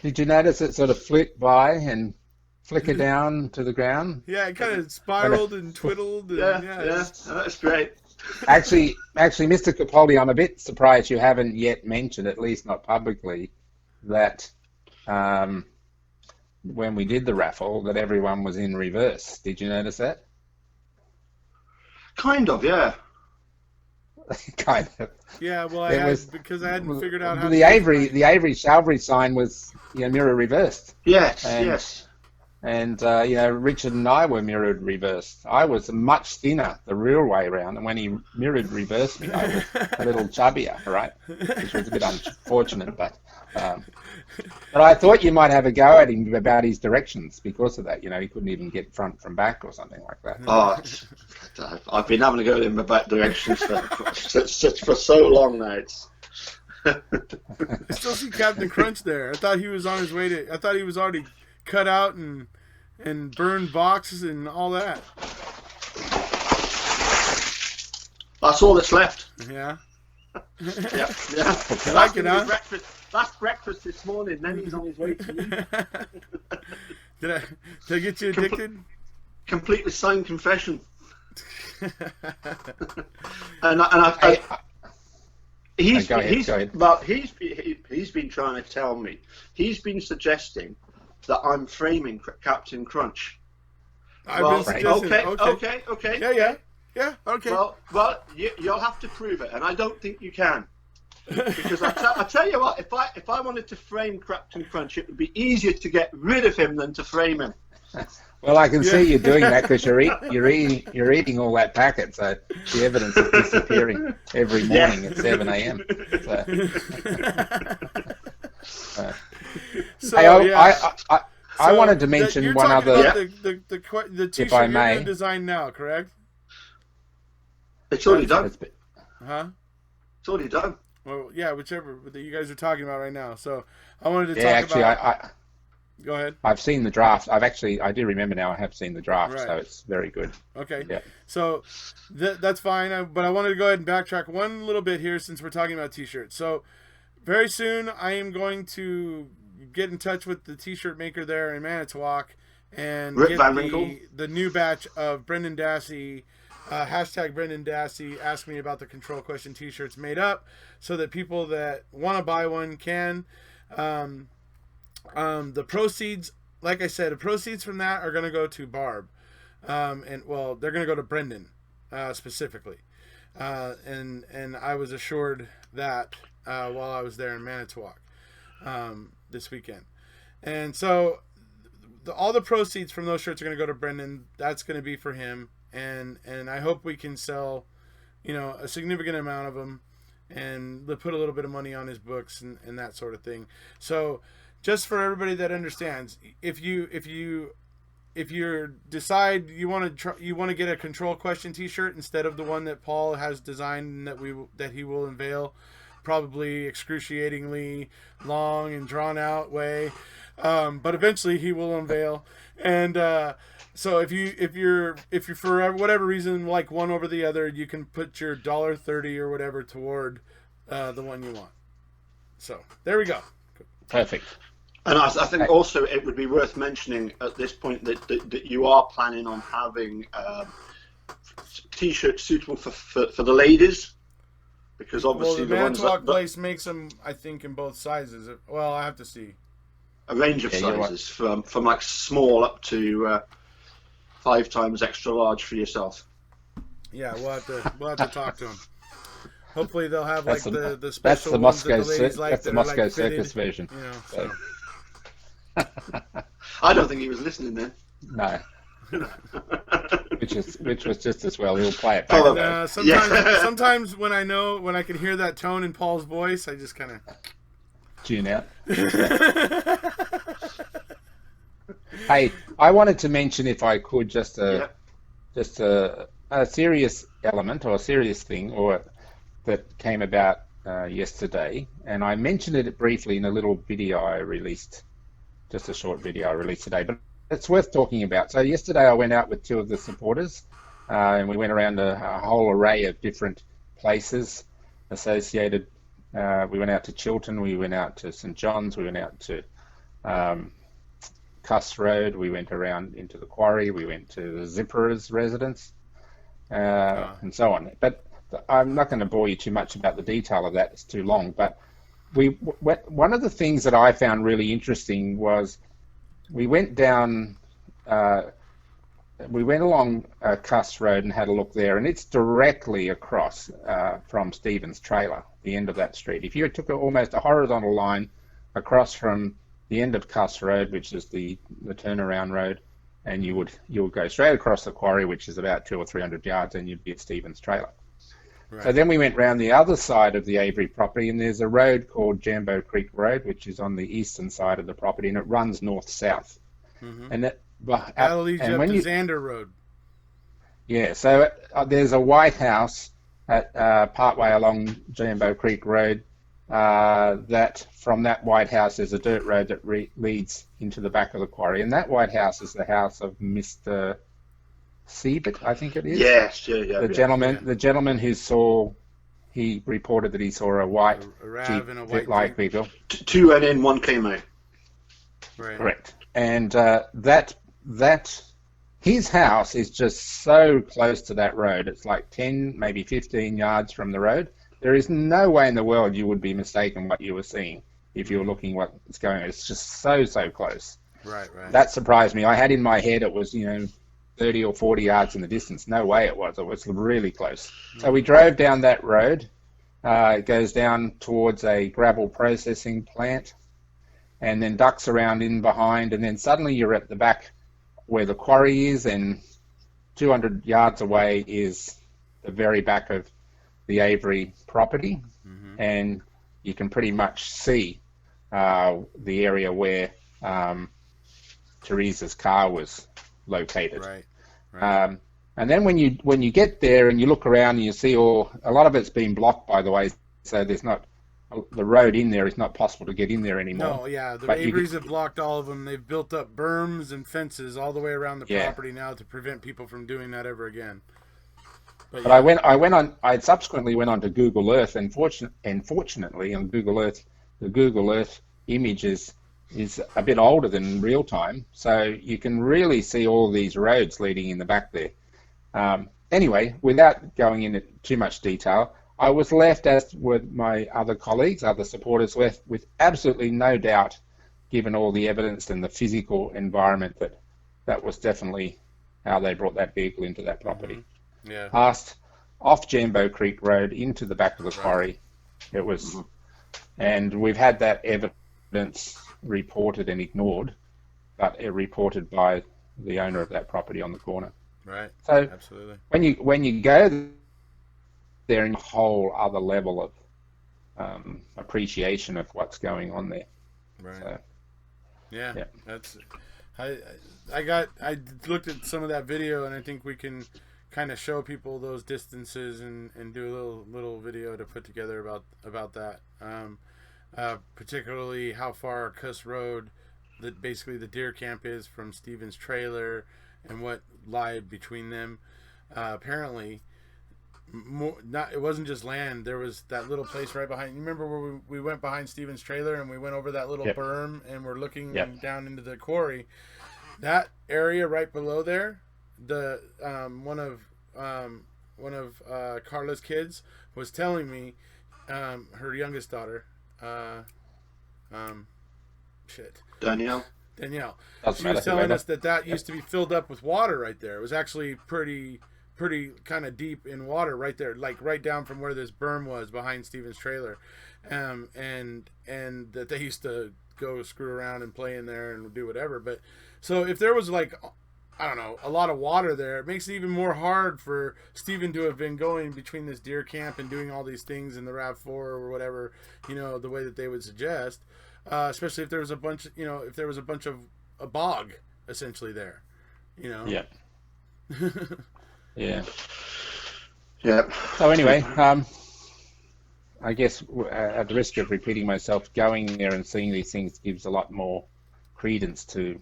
Did you notice it sort of flicked by and flickered down to the ground? Yeah, it kind of spiraled and twiddled. And, yeah, that's great. Actually, Mr. Capaldi, I'm a bit surprised you haven't yet mentioned, at least not publicly, that. When we did the raffle, that everyone was in reverse. Did you notice that? Kind of, yeah. Kind of. Yeah, well, because I hadn't figured out how the Avery Salvary sign was mirror reversed. Yes, and, yes. And Richard and I were mirrored reversed. I was much thinner the real way around, and when he mirrored reversed me, I was a little chubbier, right? Which was a bit unfortunate, but I thought you might have a go at him about his directions because of that. He couldn't even get front from back or something like that. Oh, I've been having a go at him about directions for so long now. I still see Captain Crunch there. I thought he was on his way to. I thought he was already cut out and burned boxes and all that. That's all that's left. Yeah. yeah. You like it, huh? That's breakfast this morning. Then he's on his way to you. Did I get you addicted? Complete with signed confession. He's been trying to tell me. He's been suggesting that I'm framing Captain Crunch. I've been suggesting. Okay. Yeah. Okay. Well, you'll have to prove it, and I don't think you can. Because I tell you what, if I wanted to frame Captain Crunch, it would be easier to get rid of him than to frame him. Well, I can see you doing that because you're eating all that packet, so the evidence is disappearing every morning at 7 a.m. I wanted to mention one other. The T-shirt you're going to design now, correct? It's already done. Huh? It's already done. Well, yeah, whichever that you guys are talking about right now. So I wanted to talk about. Go ahead. I've seen the draft. I do remember now. I have seen the draft, right. So it's very good. Okay. Yeah. So that's fine. But I wanted to go ahead and backtrack one little bit here since we're talking about T-shirts. So very soon I am going to get in touch with the T-shirt maker there in Manitowoc and get the new batch of Brendan Dassey. Hashtag Brendan Dassey asked me about the control question T-shirts made up so that people that want to buy one can. The proceeds, like I said, the proceeds from that are going to go to Barb. They're going to go to Brendan specifically. And I was assured that while I was there in Manitowoc this weekend. And so all the proceeds from those shirts are going to go to Brendan. That's going to be for him. And I hope we can sell, a significant amount of them and put a little bit of money on his books and that sort of thing. So just for everybody that understands, if you decide you want to get a control question T-shirt instead of the one that Paul has designed that he will unveil, probably excruciatingly long and drawn out way, but eventually he will unveil. And so if you're for whatever reason like one over the other, you can put your $1.30 or whatever toward the one you want. So there we go. Perfect. And I think also it would be worth mentioning at this point that you are planning on having T-shirts suitable for the ladies, because obviously the Manitowoc place makes them, I think, in both sizes. Well, I have to see. A range of sizes from like small up to 5 times extra large for yourself. Yeah, we'll have to talk to him. Hopefully they'll have like the That's special the ones that Moscow, the ladies like. that's the that are, Moscow like, fitted, Circus version. You know, So, I don't think he was listening then. no. which was just as well. He'll play it back. Oh, though. Sometimes when I can hear that tone in Paul's voice, I just kind of Tune out. Hey, I wanted to mention, if I could, just a serious element or a serious thing that came about yesterday, and I mentioned it briefly in a little video I released, just a short video I released today, but it's worth talking about. So yesterday I went out with two of the supporters, and we went around a whole array of different places associated. We went out to Chiltern, we went out to St John's, we went out to Cuss Road, we went around into the quarry, we went to the Zipper's residence, and so on. But I'm not going to bore you too much about the detail of that, it's too long. But one of the things that I found really interesting was we went down, we went along Cuss Road and had a look there, and it's directly across from Stephen's trailer, the end of that street. If you took almost a horizontal line across from the end of Cuss Road, which is the turnaround road, and you would go straight across the quarry, which is about 200 or 300 yards, and you'd be at Stephen's trailer. Right. So then we went round the other side of the Avery property, and there's a road called Jambo Creek Road, which is on the eastern side of the property, and it runs north-south. Mm-hmm. And that'll lead you up to Xander Road. Yeah, so there's a White House at partway along Jambo Creek Road. That from that White House there's a dirt road that leads into the back of the quarry, and that White House is the house of Mr. Siebert, I think it is. Yes, the gentleman he reported that he saw a white Jeep like vehicle. 2 went in, 1 came out. Right. Correct. And that his house is just so close to that road. It's like 10, maybe 15 yards from the road. There is no way in the world you would be mistaken what you were seeing if you were looking what's going on. It's just so close. Right. That surprised me. I had in my head it was 30 or 40 yards in the distance. No way it was. It was really close. So we drove down that road. It goes down towards a gravel processing plant, and then ducks around in behind, and then suddenly you're at the back where the quarry is, and 200 yards away is the very back of the Avery property, and you can pretty much see the area where Teresa's car was located. Right. And then when you get there and you look around and you see a lot of it's been blocked, by the way, so there's not the road in there is not possible to get in there anymore. No, yeah, the Averys have blocked all of them. They've built up berms and fences all the way around the property now to prevent people from doing that ever again. But I subsequently went on to Google Earth, and fortunately on Google Earth, the Google Earth image is a bit older than real time, so you can really see all these roads leading in the back there. Anyway, without going into too much detail, I was left, as with my other colleagues, other supporters, left with absolutely no doubt, given all the evidence and the physical environment, that was definitely how they brought that vehicle into that property. Mm-hmm. Yeah. Passed off Jambo Creek Road into the back of the quarry. It was, and we've had that evidence reported and ignored, but reported by the owner of that property on the corner. Right. So absolutely, when you go there, in a whole other level of appreciation of what's going on there. Right. So, yeah. That's. I looked at some of that video, and I think we can kind of show people those distances and do a little video to put together about that. Particularly how far Cuss Road, basically the deer camp is from Stephen's trailer, and what lied between them. Apparently, it wasn't just land. There was that little place right behind. You remember where we went behind Stephen's trailer and we went over that little berm and we're looking down into the quarry. That area right below there, the one of Carla's kids was telling me, her youngest daughter, Danielle. She was telling us that used to be filled up with water right there. It was actually pretty pretty kind of deep in water right there, like right down from where this berm was behind Steven's trailer, and that they used to go screw around and play in there and do whatever. But so if there was like, I don't know, a lot of water there, it makes it even more hard for Steven to have been going between this deer camp and doing all these things in the RAV4 or whatever, the way that they would suggest, especially if there was a bunch of a bog essentially there, Yeah. Yeah. Yeah. So anyway, I guess at the risk of repeating myself, going there and seeing these things gives a lot more credence to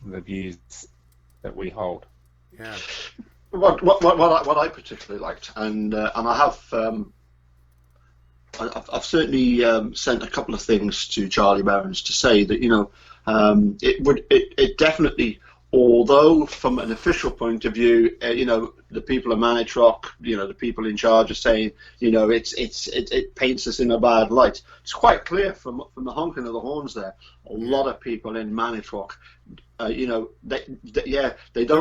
the views that we hold. Yeah. What I particularly liked, and I have I've certainly sent a couple of things to Charlie Barons to say that it definitely, although from an official point of view, the people of Manitowoc, the people in charge are saying, it paints us in a bad light. It's quite clear from the honking of the horns there. A lot of people in Manitowoc, they don't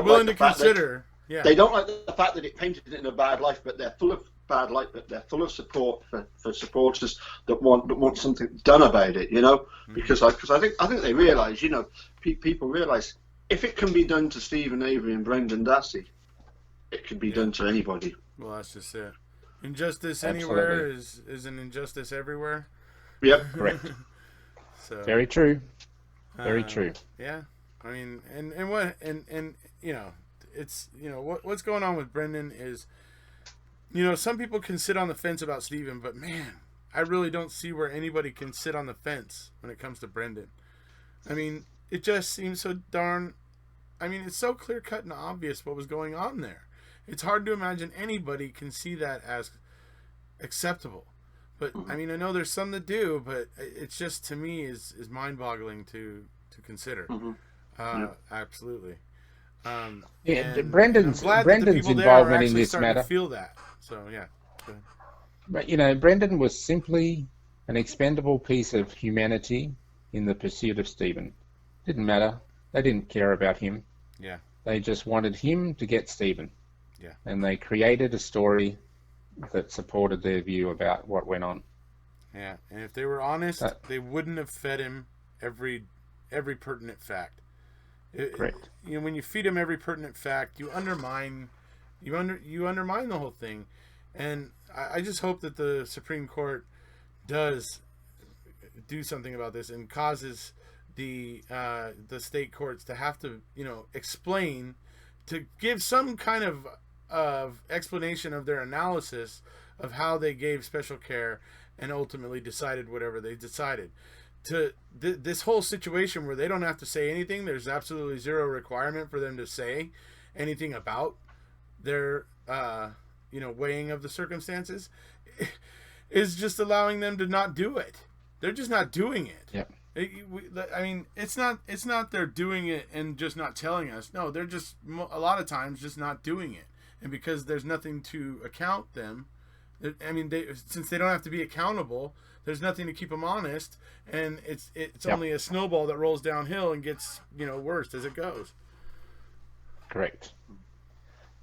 willing like to consider. They don't like the fact that it painted it in a bad light, but they're full of bad light, but they're full of support for supporters that want something done about it. Because I think they realise, people realise if it can be done to Stephen Avery and Brendan Dassey, it can be done to anybody. Well, that's just it. Injustice Absolutely. anywhere is an injustice everywhere. Yep, Correct. So Very true. Very true. Yeah, I mean, it's what's going on with Brendan is, some people can sit on the fence about Stephen, but man, I really don't see where anybody can sit on the fence when it comes to Brendan. I mean, it just seems so darn. I mean, it's so clear cut and obvious what was going on there. It's hard to imagine anybody can see that as acceptable. But I mean, I know there's some that do, but it's just, to me, is mind-boggling to consider. Absolutely. Brendan's involvement in this matter. Feel that. So yeah. But Brendan was simply an expendable piece of humanity in the pursuit of Stephen. Didn't matter. They didn't care about him. Yeah. They just wanted him to get Stephen. Yeah. And they created a story that supported their view about what went on. Yeah. And if they were honest, they wouldn't have fed him every pertinent fact. Correct. When you feed him every pertinent fact, you undermine the whole thing. And I just hope that the Supreme Court does do something about this and causes the state courts to have to explain, to give some kind of explanation of their analysis of how they gave special care and ultimately decided whatever they decided. To this whole situation where they don't have to say anything, there's absolutely zero requirement for them to say anything about their weighing of the circumstances, is just allowing them to not do it. They're just not doing it. Yep. I mean, it's not they're doing it and just not telling us. No, they're just a lot of times just not doing it, and because there's nothing to account them. I mean, since they don't have to be accountable, there's nothing to keep them honest, and it's only a snowball that rolls downhill and gets worse as it goes. Correct.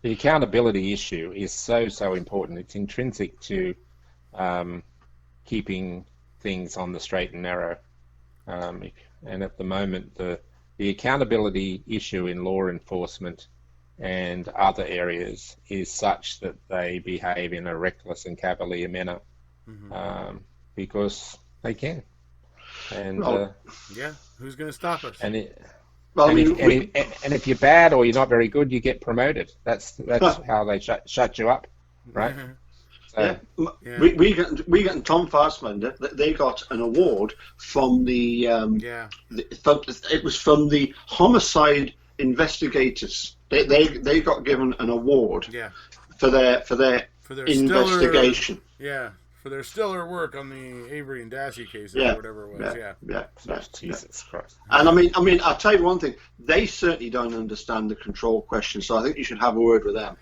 The accountability issue is so important. It's intrinsic to keeping things on the straight and narrow. And at the moment, the accountability issue in law enforcement and other areas is such that they behave in a reckless and cavalier manner, because they can. And who's going to stop us? And if you're bad or you're not very good, you get promoted. That's how they shut you up, right? So, we got Tom Fassbender. They got an award from it was from the homicide investigators. They got given an award for their investigation. For their stellar work on the Avery and Dassey cases or whatever it was. Jesus Christ. And I mean, I'll tell you one thing. They certainly don't understand the control question, so I think you should have a word with them.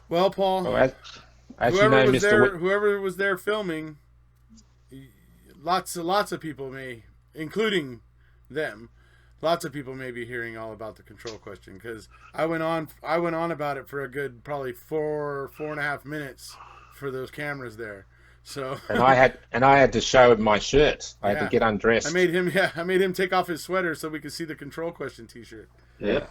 Well, Paul, whoever was there filming, lots of people including them, lots of people may be hearing all about the control question, because I went on about it for a good probably 4.5 minutes for those cameras there. So and I had to show him my shirt. I had to get undressed. I made him take off his sweater so we could see the control question T-shirt. Yeah.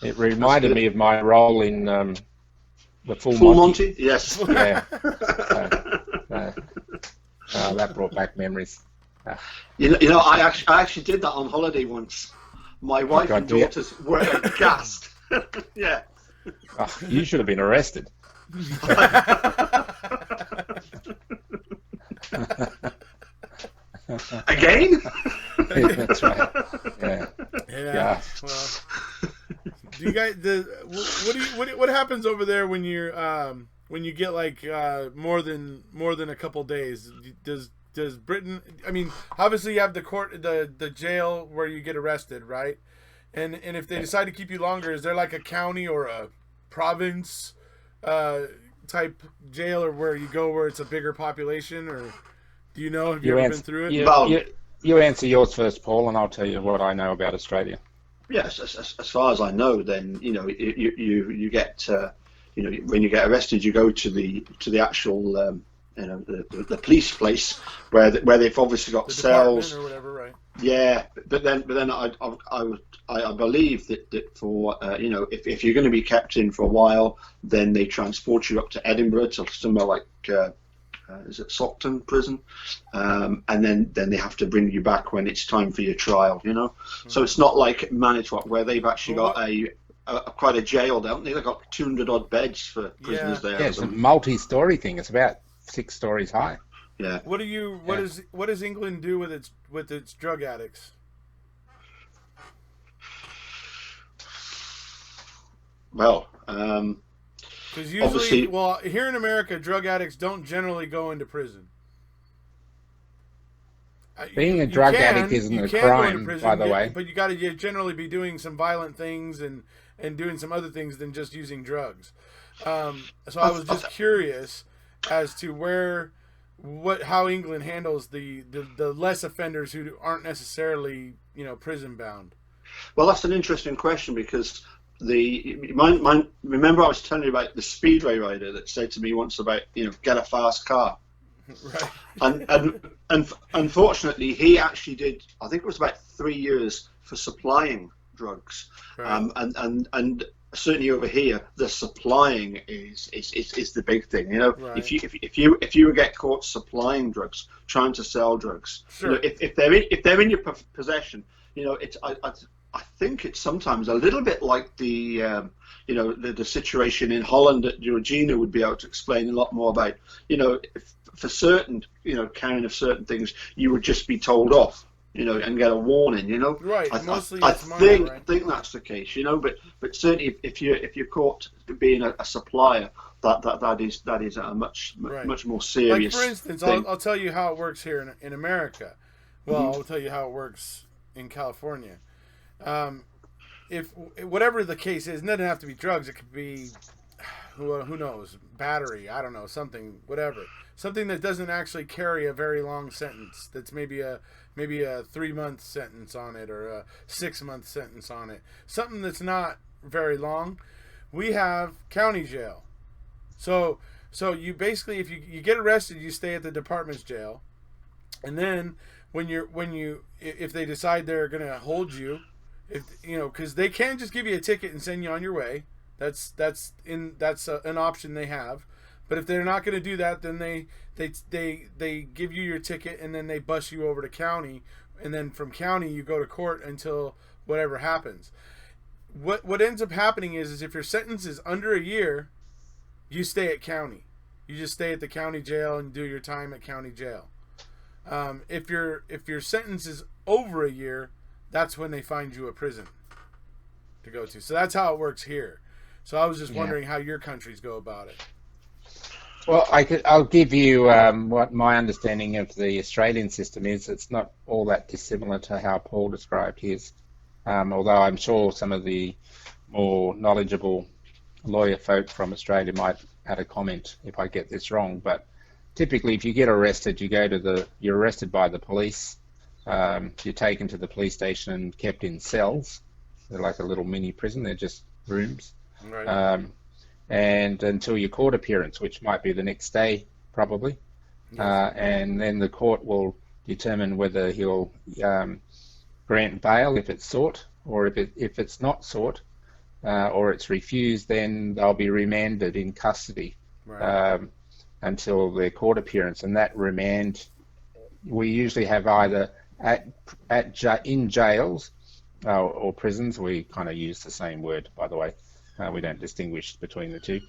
It reminded me of my role in the Full Monty. Yes. Yeah. That brought back memories. You know, I actually did that on holiday once. My wife and daughters were aghast. Yeah. Oh, you should have been arrested. Again? That's right. Yeah. Well, do you guys? What happens over there when you're when you get like more than a couple days? Does Britain? I mean, obviously you have the jail where you get arrested, right? And if they decide to keep you longer, is there like a county or a province type jail, or where you go where it's a bigger population, or do you know? Have you ever been through it? You answer yours first, Paul, and I'll tell you what I know about Australia. Yes, as far as I know, then you get when you get arrested, you go to the actual the police place where they've obviously got cells or whatever, right? Yeah, but then I believe that for if you're going to be kept in for a while, then they transport you up to Edinburgh to somewhere like is it Stockton prison, and then they have to bring you back when it's time for your trial. So it's not like Manitowoc where they've actually got quite a jail, don't they? They've got 200 odd beds for prisoners there. Yeah, it's a multi-story thing. It's about 6 stories high. Yeah. What does England do with its drug addicts? Well, because usually, here in America, drug addicts don't generally go into prison. Being a drug addict isn't a crime, by the way. But you got to generally be doing some violent things and doing some other things than just using drugs. So I was just curious as to how England handles the less offenders who aren't necessarily prison bound. Well, that's an interesting question, because remember I was telling you about the speedway rider that said to me once about get a fast car. Right. And unfortunately he actually did, I think it was about 3 years for supplying drugs. Right. And certainly over here the supplying is the big thing. Right. If you get caught supplying drugs, trying to sell drugs, sure. If they're in your possession, it's I think it's sometimes a little bit like the situation in Holland that Georgina would be able to explain a lot more about. For certain carrying of certain things, you would just be told off, and get a warning. Right. I think think that's the case. But certainly if you're caught being a supplier, that is a much more serious. Like for instance, thing. I'll tell you how it works here in America. Well, I'll tell you how it works in California. If whatever the case is, it doesn't have to be drugs. It could be, who knows, battery. I don't know, something, whatever. Something that doesn't actually carry a very long sentence. That's maybe a 3-month sentence on it, or a 6-month sentence on it. Something that's not very long. We have county jail. So you basically, if you get arrested, you stay at the department's jail, and then if they decide they're going to hold you, because they can't just give you a ticket and send you on your way. That's an option they have. But if they're not going to do that, then they give you your ticket, and then they bus you over to county, and then from county you go to court until whatever happens. What ends up happening is if your sentence is under a year, you stay at county. You just stay at the county jail and do your time at county jail. If your sentence is over a year, that's when they find you a prison to go to. So that's how it works here. So I was just wondering how your countries go about it. Well, I'll give you what my understanding of the Australian system is. It's not all that dissimilar to how Paul described his, although I'm sure some of the more knowledgeable lawyer folk from Australia might add a comment if I get this wrong. But typically, if you get arrested, you're arrested by the police. you're taken to the police station and kept in cells. They're like a little mini prison. They're just rooms. Right. And until your court appearance, which might be the next day, probably. Yes. And then the court will determine whether he'll grant bail if it's sought, or if it's not sought, or it's refused, then they'll be remanded in custody until their court appearance. And that remand, we usually have either in jails or prisons. We kind of use the same word, by the way. We don't distinguish between the two.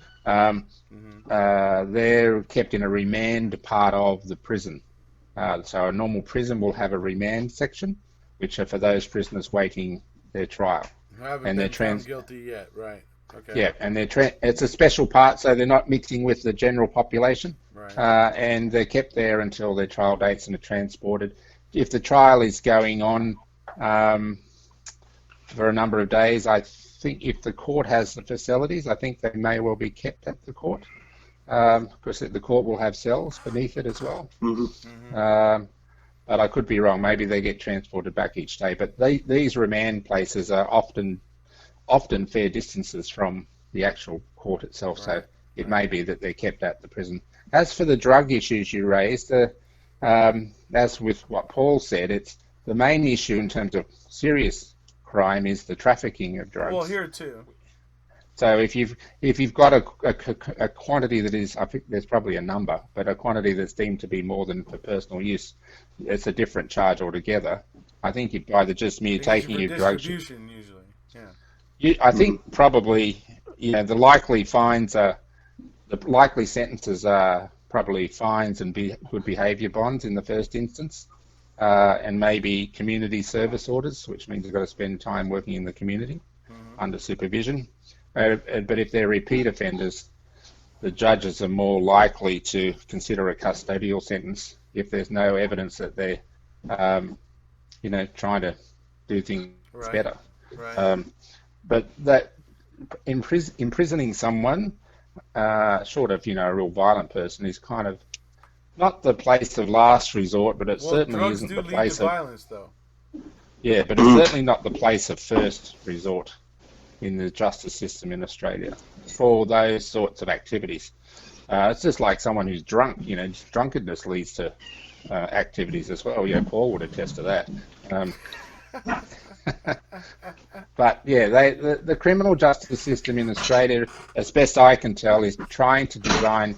They're kept in a remand part of the prison. So a normal prison will have a remand section, which are for those prisoners waiting their trial. And they're found guilty yet, right? Okay. Yeah, and it's a special part, so they're not mixing with the general population. Right. And they're kept there until their trial dates and are transported. If the trial is going on for a number of days, I think if the court has the facilities, I think they may well be kept at the court, because the court will have cells beneath it as well. But I could be wrong. Maybe they get transported back each day. But these remand places are often fair distances from the actual court itself, so it may be that they're kept at the prison. As for the drug issues you raised, as with what Paul said, it's the main issue in terms of serious crime is the trafficking of drugs. Well, here too. So if you've got a quantity that is, I think there's probably a number, but a quantity that's deemed to be more than for personal use, it's a different charge altogether. I think if either just mere taking your drugs. Distribution usually, yeah. I think probably, the likely sentences are probably fines and good behaviour bonds in the first instance, and maybe community service orders, which means they've got to spend time working in the community under supervision. But if they're repeat offenders, the judges are more likely to consider a custodial sentence if there's no evidence that they're, trying to do things better. Right. But that imprisoning someone, short of a real violent person, is kind of not the place of last resort, but it certainly isn't the place of violence, though. Yeah, but it's certainly not the place of first resort in the justice system in Australia for those sorts of activities. It's just like someone who's drunk. Drunkenness leads to activities as well. Yeah, Paul would attest to that. But yeah, the criminal justice system in Australia, as best I can tell, is trying to design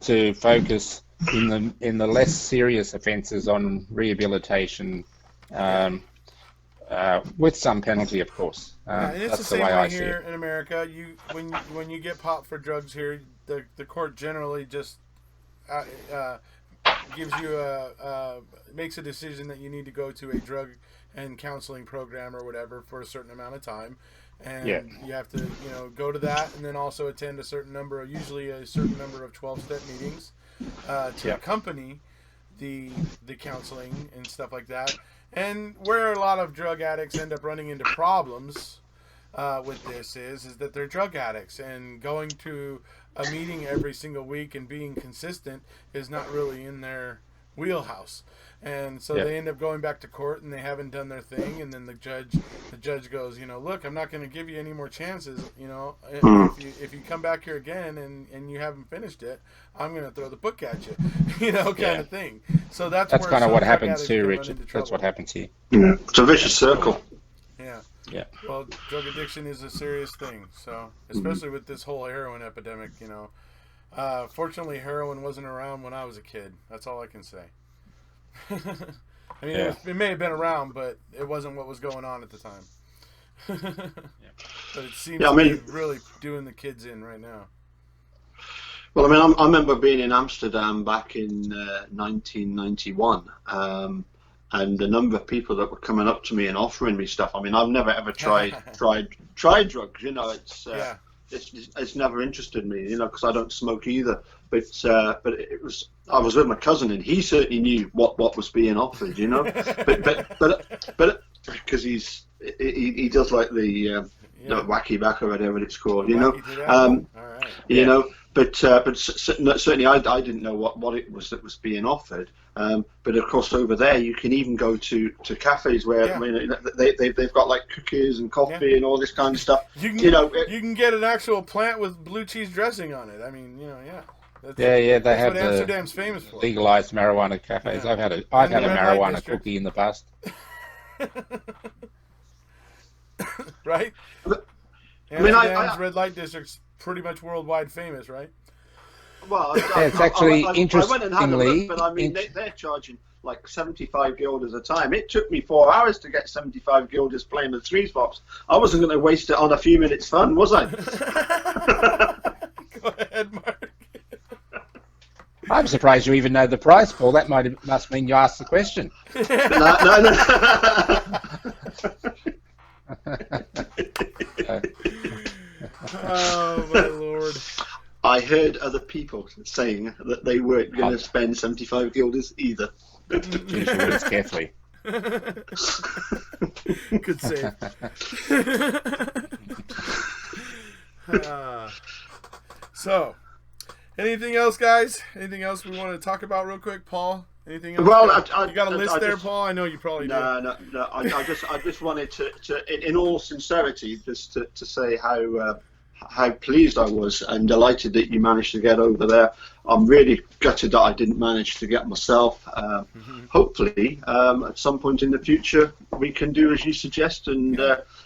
to focus in the less serious offences on rehabilitation, with some penalty, of course. And it's that's the same way way I see here it. in America. When you get popped for drugs here, the court generally just gives you makes a decision that you need to go to a drug and counseling program or whatever for a certain amount of time, and you have to go to that, and then also attend usually a certain number of 12-step meetings to accompany the counseling and stuff like that. And where a lot of drug addicts end up running into problems with this is that they're drug addicts, and going to a meeting every single week and being consistent is not really in their wheelhouse. And so they end up going back to court, and they haven't done their thing, and then the judge goes, look, I'm not going to give you any more chances. If you come back here again and you haven't finished it, I'm going to throw the book at you, kind of thing. So that's kind of what happens too, Richard. That's what happens here. Yeah. It's a vicious circle. Yeah. Yeah. Well, drug addiction is a serious thing. So, especially with this whole heroin epidemic, fortunately, heroin wasn't around when I was a kid. That's all I can say. I mean, it may have been around, but it wasn't what was going on at the time. But it seems to be really doing the kids in right now. Well, I remember being in Amsterdam back in 1991, and the number of people that were coming up to me and offering me stuff. I mean, I've never ever tried drugs. It's never interested me, because I don't smoke either. But I was with my cousin, and he certainly knew what was being offered, but because he does like the wacky back or whatever it's called, certainly I didn't know what it was that was being offered. But of course, over there you can even go to cafes where they've got like cookies and coffee and all this kind of stuff. You can get an actual plant with blue cheese dressing on it. I mean, They that's have what Amsterdam's famous for. legalized marijuana cafes. Yeah. I've had a marijuana cookie in the past. Right? Amsterdam's red light district's pretty much worldwide famous, right? Well, it's actually I went and had a interestingly, look, but I mean, they're charging like 75 guilders a time. It took me 4 hours to get 75 guilders playing the threes box. I wasn't going to waste it on a few minutes fun, was I? Go ahead, Mark. I'm surprised you even know the price, Paul. That must mean you asked the question. No. Oh, my Lord. I heard other people saying that they weren't going to spend 75 guilders either. Choose your words carefully. Good save. So, anything else, guys? Anything else we want to talk about real quick, Paul? Anything else? Well, you got a list there, Paul? I know you probably do. No. I just wanted to, in all sincerity, just to say how pleased I was and delighted that you managed to get over there. I'm really gutted that I didn't manage to get myself. Hopefully, at some point in the future, we can do as you suggest, and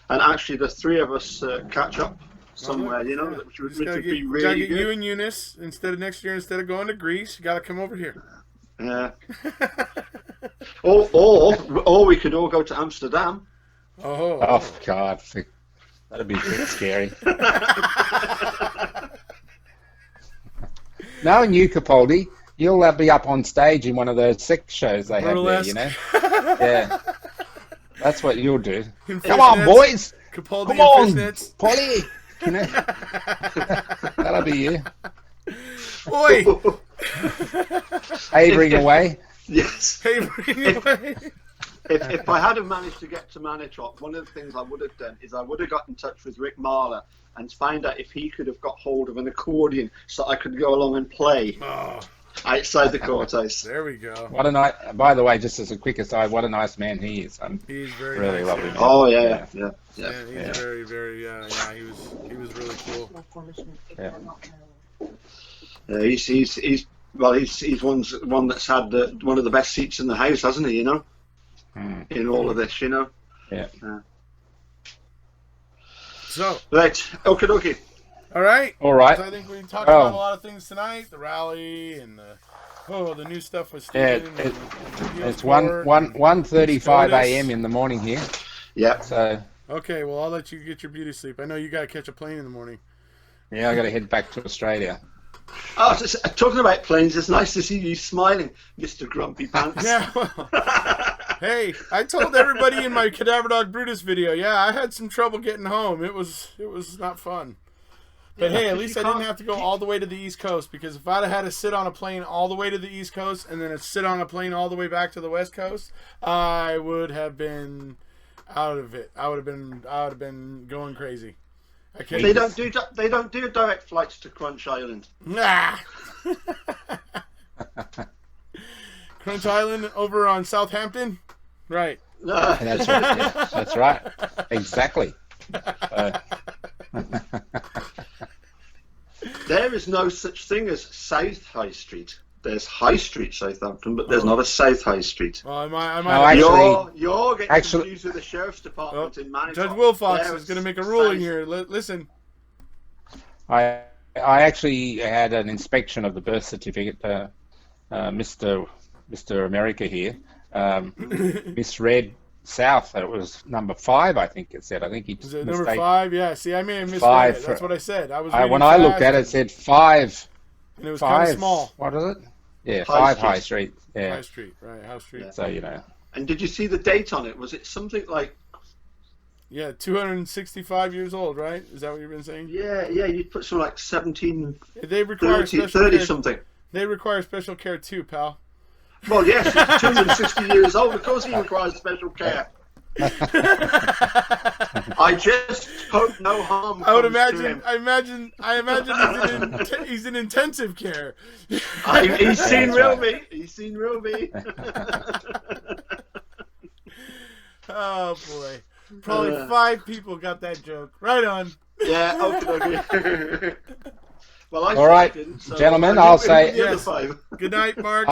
actually the three of us catch up somewhere. Which would be really good. You and Eunice next year, instead of going to Greece, you got to come over here. Yeah. or we could all go to Amsterdam. Oh God. That'd be a bit scary. Knowing you, Capaldi, you'll be up on stage in one of those sex shows they have there, Yeah. That's what you'll do. Come on, boys! Capaldi Come on, fishnets. Polly! That'll be you. Oi! Avery away. Yes. Avery away. If I had managed to get to Manitowoc, one of the things I would have done is I would have got in touch with Rick Marler and find out if he could have got hold of an accordion so I could go along and play outside the courthouse. There we go. What a nice. By the way, just as a quick aside, what a nice man he is. He's very really nice, lovely. Man. Oh yeah. He's very, very. He was really cool. Yeah. He's one that's had one of the best seats in the house, hasn't he? In all of this, Yeah. So. Right. Okie dokie. All right. All right. So I think we talked about a lot of things tonight. The rally and the new stuff with Stephen. It's 1:35 a.m. in the morning here. Yeah. So. Okay. Well, I'll let you get your beauty sleep. I know you got to catch a plane in the morning. Yeah, I got to head back to Australia. Oh, talking about planes, it's nice to see you smiling, Mr. Grumpy Pants. Yeah. Well, hey, I told everybody in my Cadaver Dog Brutus video, I had some trouble getting home. It was not fun. But hey, at least I didn't have to go all the way to the East Coast, because if I'd have had to sit on a plane all the way to the East Coast and then sit on a plane all the way back to the West Coast, I would have been out of it. I would have been going crazy. They don't do direct flights to Crunch Island. Nah. Crunch Island over on Southampton, right? No. That's right. Yeah, that's right. Exactly. There is no such thing as South High Street. There's High Street Southampton, but there's not a South High Street. Well, I might you're getting confused with the Sheriff's Department in Manitowoc. Judge Wilfox is going to make a ruling here. Listen. I actually had an inspection of the birth certificate. Mr. America here misread South. It was number 5, I think it said. I think he was it number 5? Yeah. See, I may have misread 5 it. That's what I said. When I looked at it, it said 5. And it was kind of small. What is it? Yeah, 5 High Street. Yeah. High Street, right? House Street. Yeah. So And did you see the date on it? Was it something like? Yeah, 265 years old, right? Is that what you've been saying? Yeah. You put something like 17. They require 30 something. They require special care too, pal. Well, yes, he's 260 years old. Of course, he requires special care. I just hope no harm. I would comes to imagine. him. I imagine he's in intensive care. He's seen That's real right. me. He's seen real me. Oh boy, probably 5 people got that joke. Right on. Yeah. Okay. Well, All right, didn't, so gentlemen, I'll I'll give say- the other Yes. 5. Good night, Mark.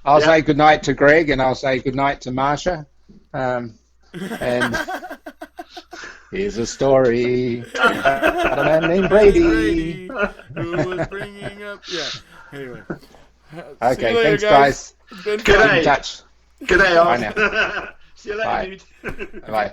I'll Yeah. say goodnight to Greg, and I'll say goodnight to Marsha. And here's a story about a man named Brady. who was bringing up. Yeah. Anyway. See you Okay, later, thanks, guys. It's been Good fun. day. In touch. Good day, Bye all. See you later, Bye. dude. Bye.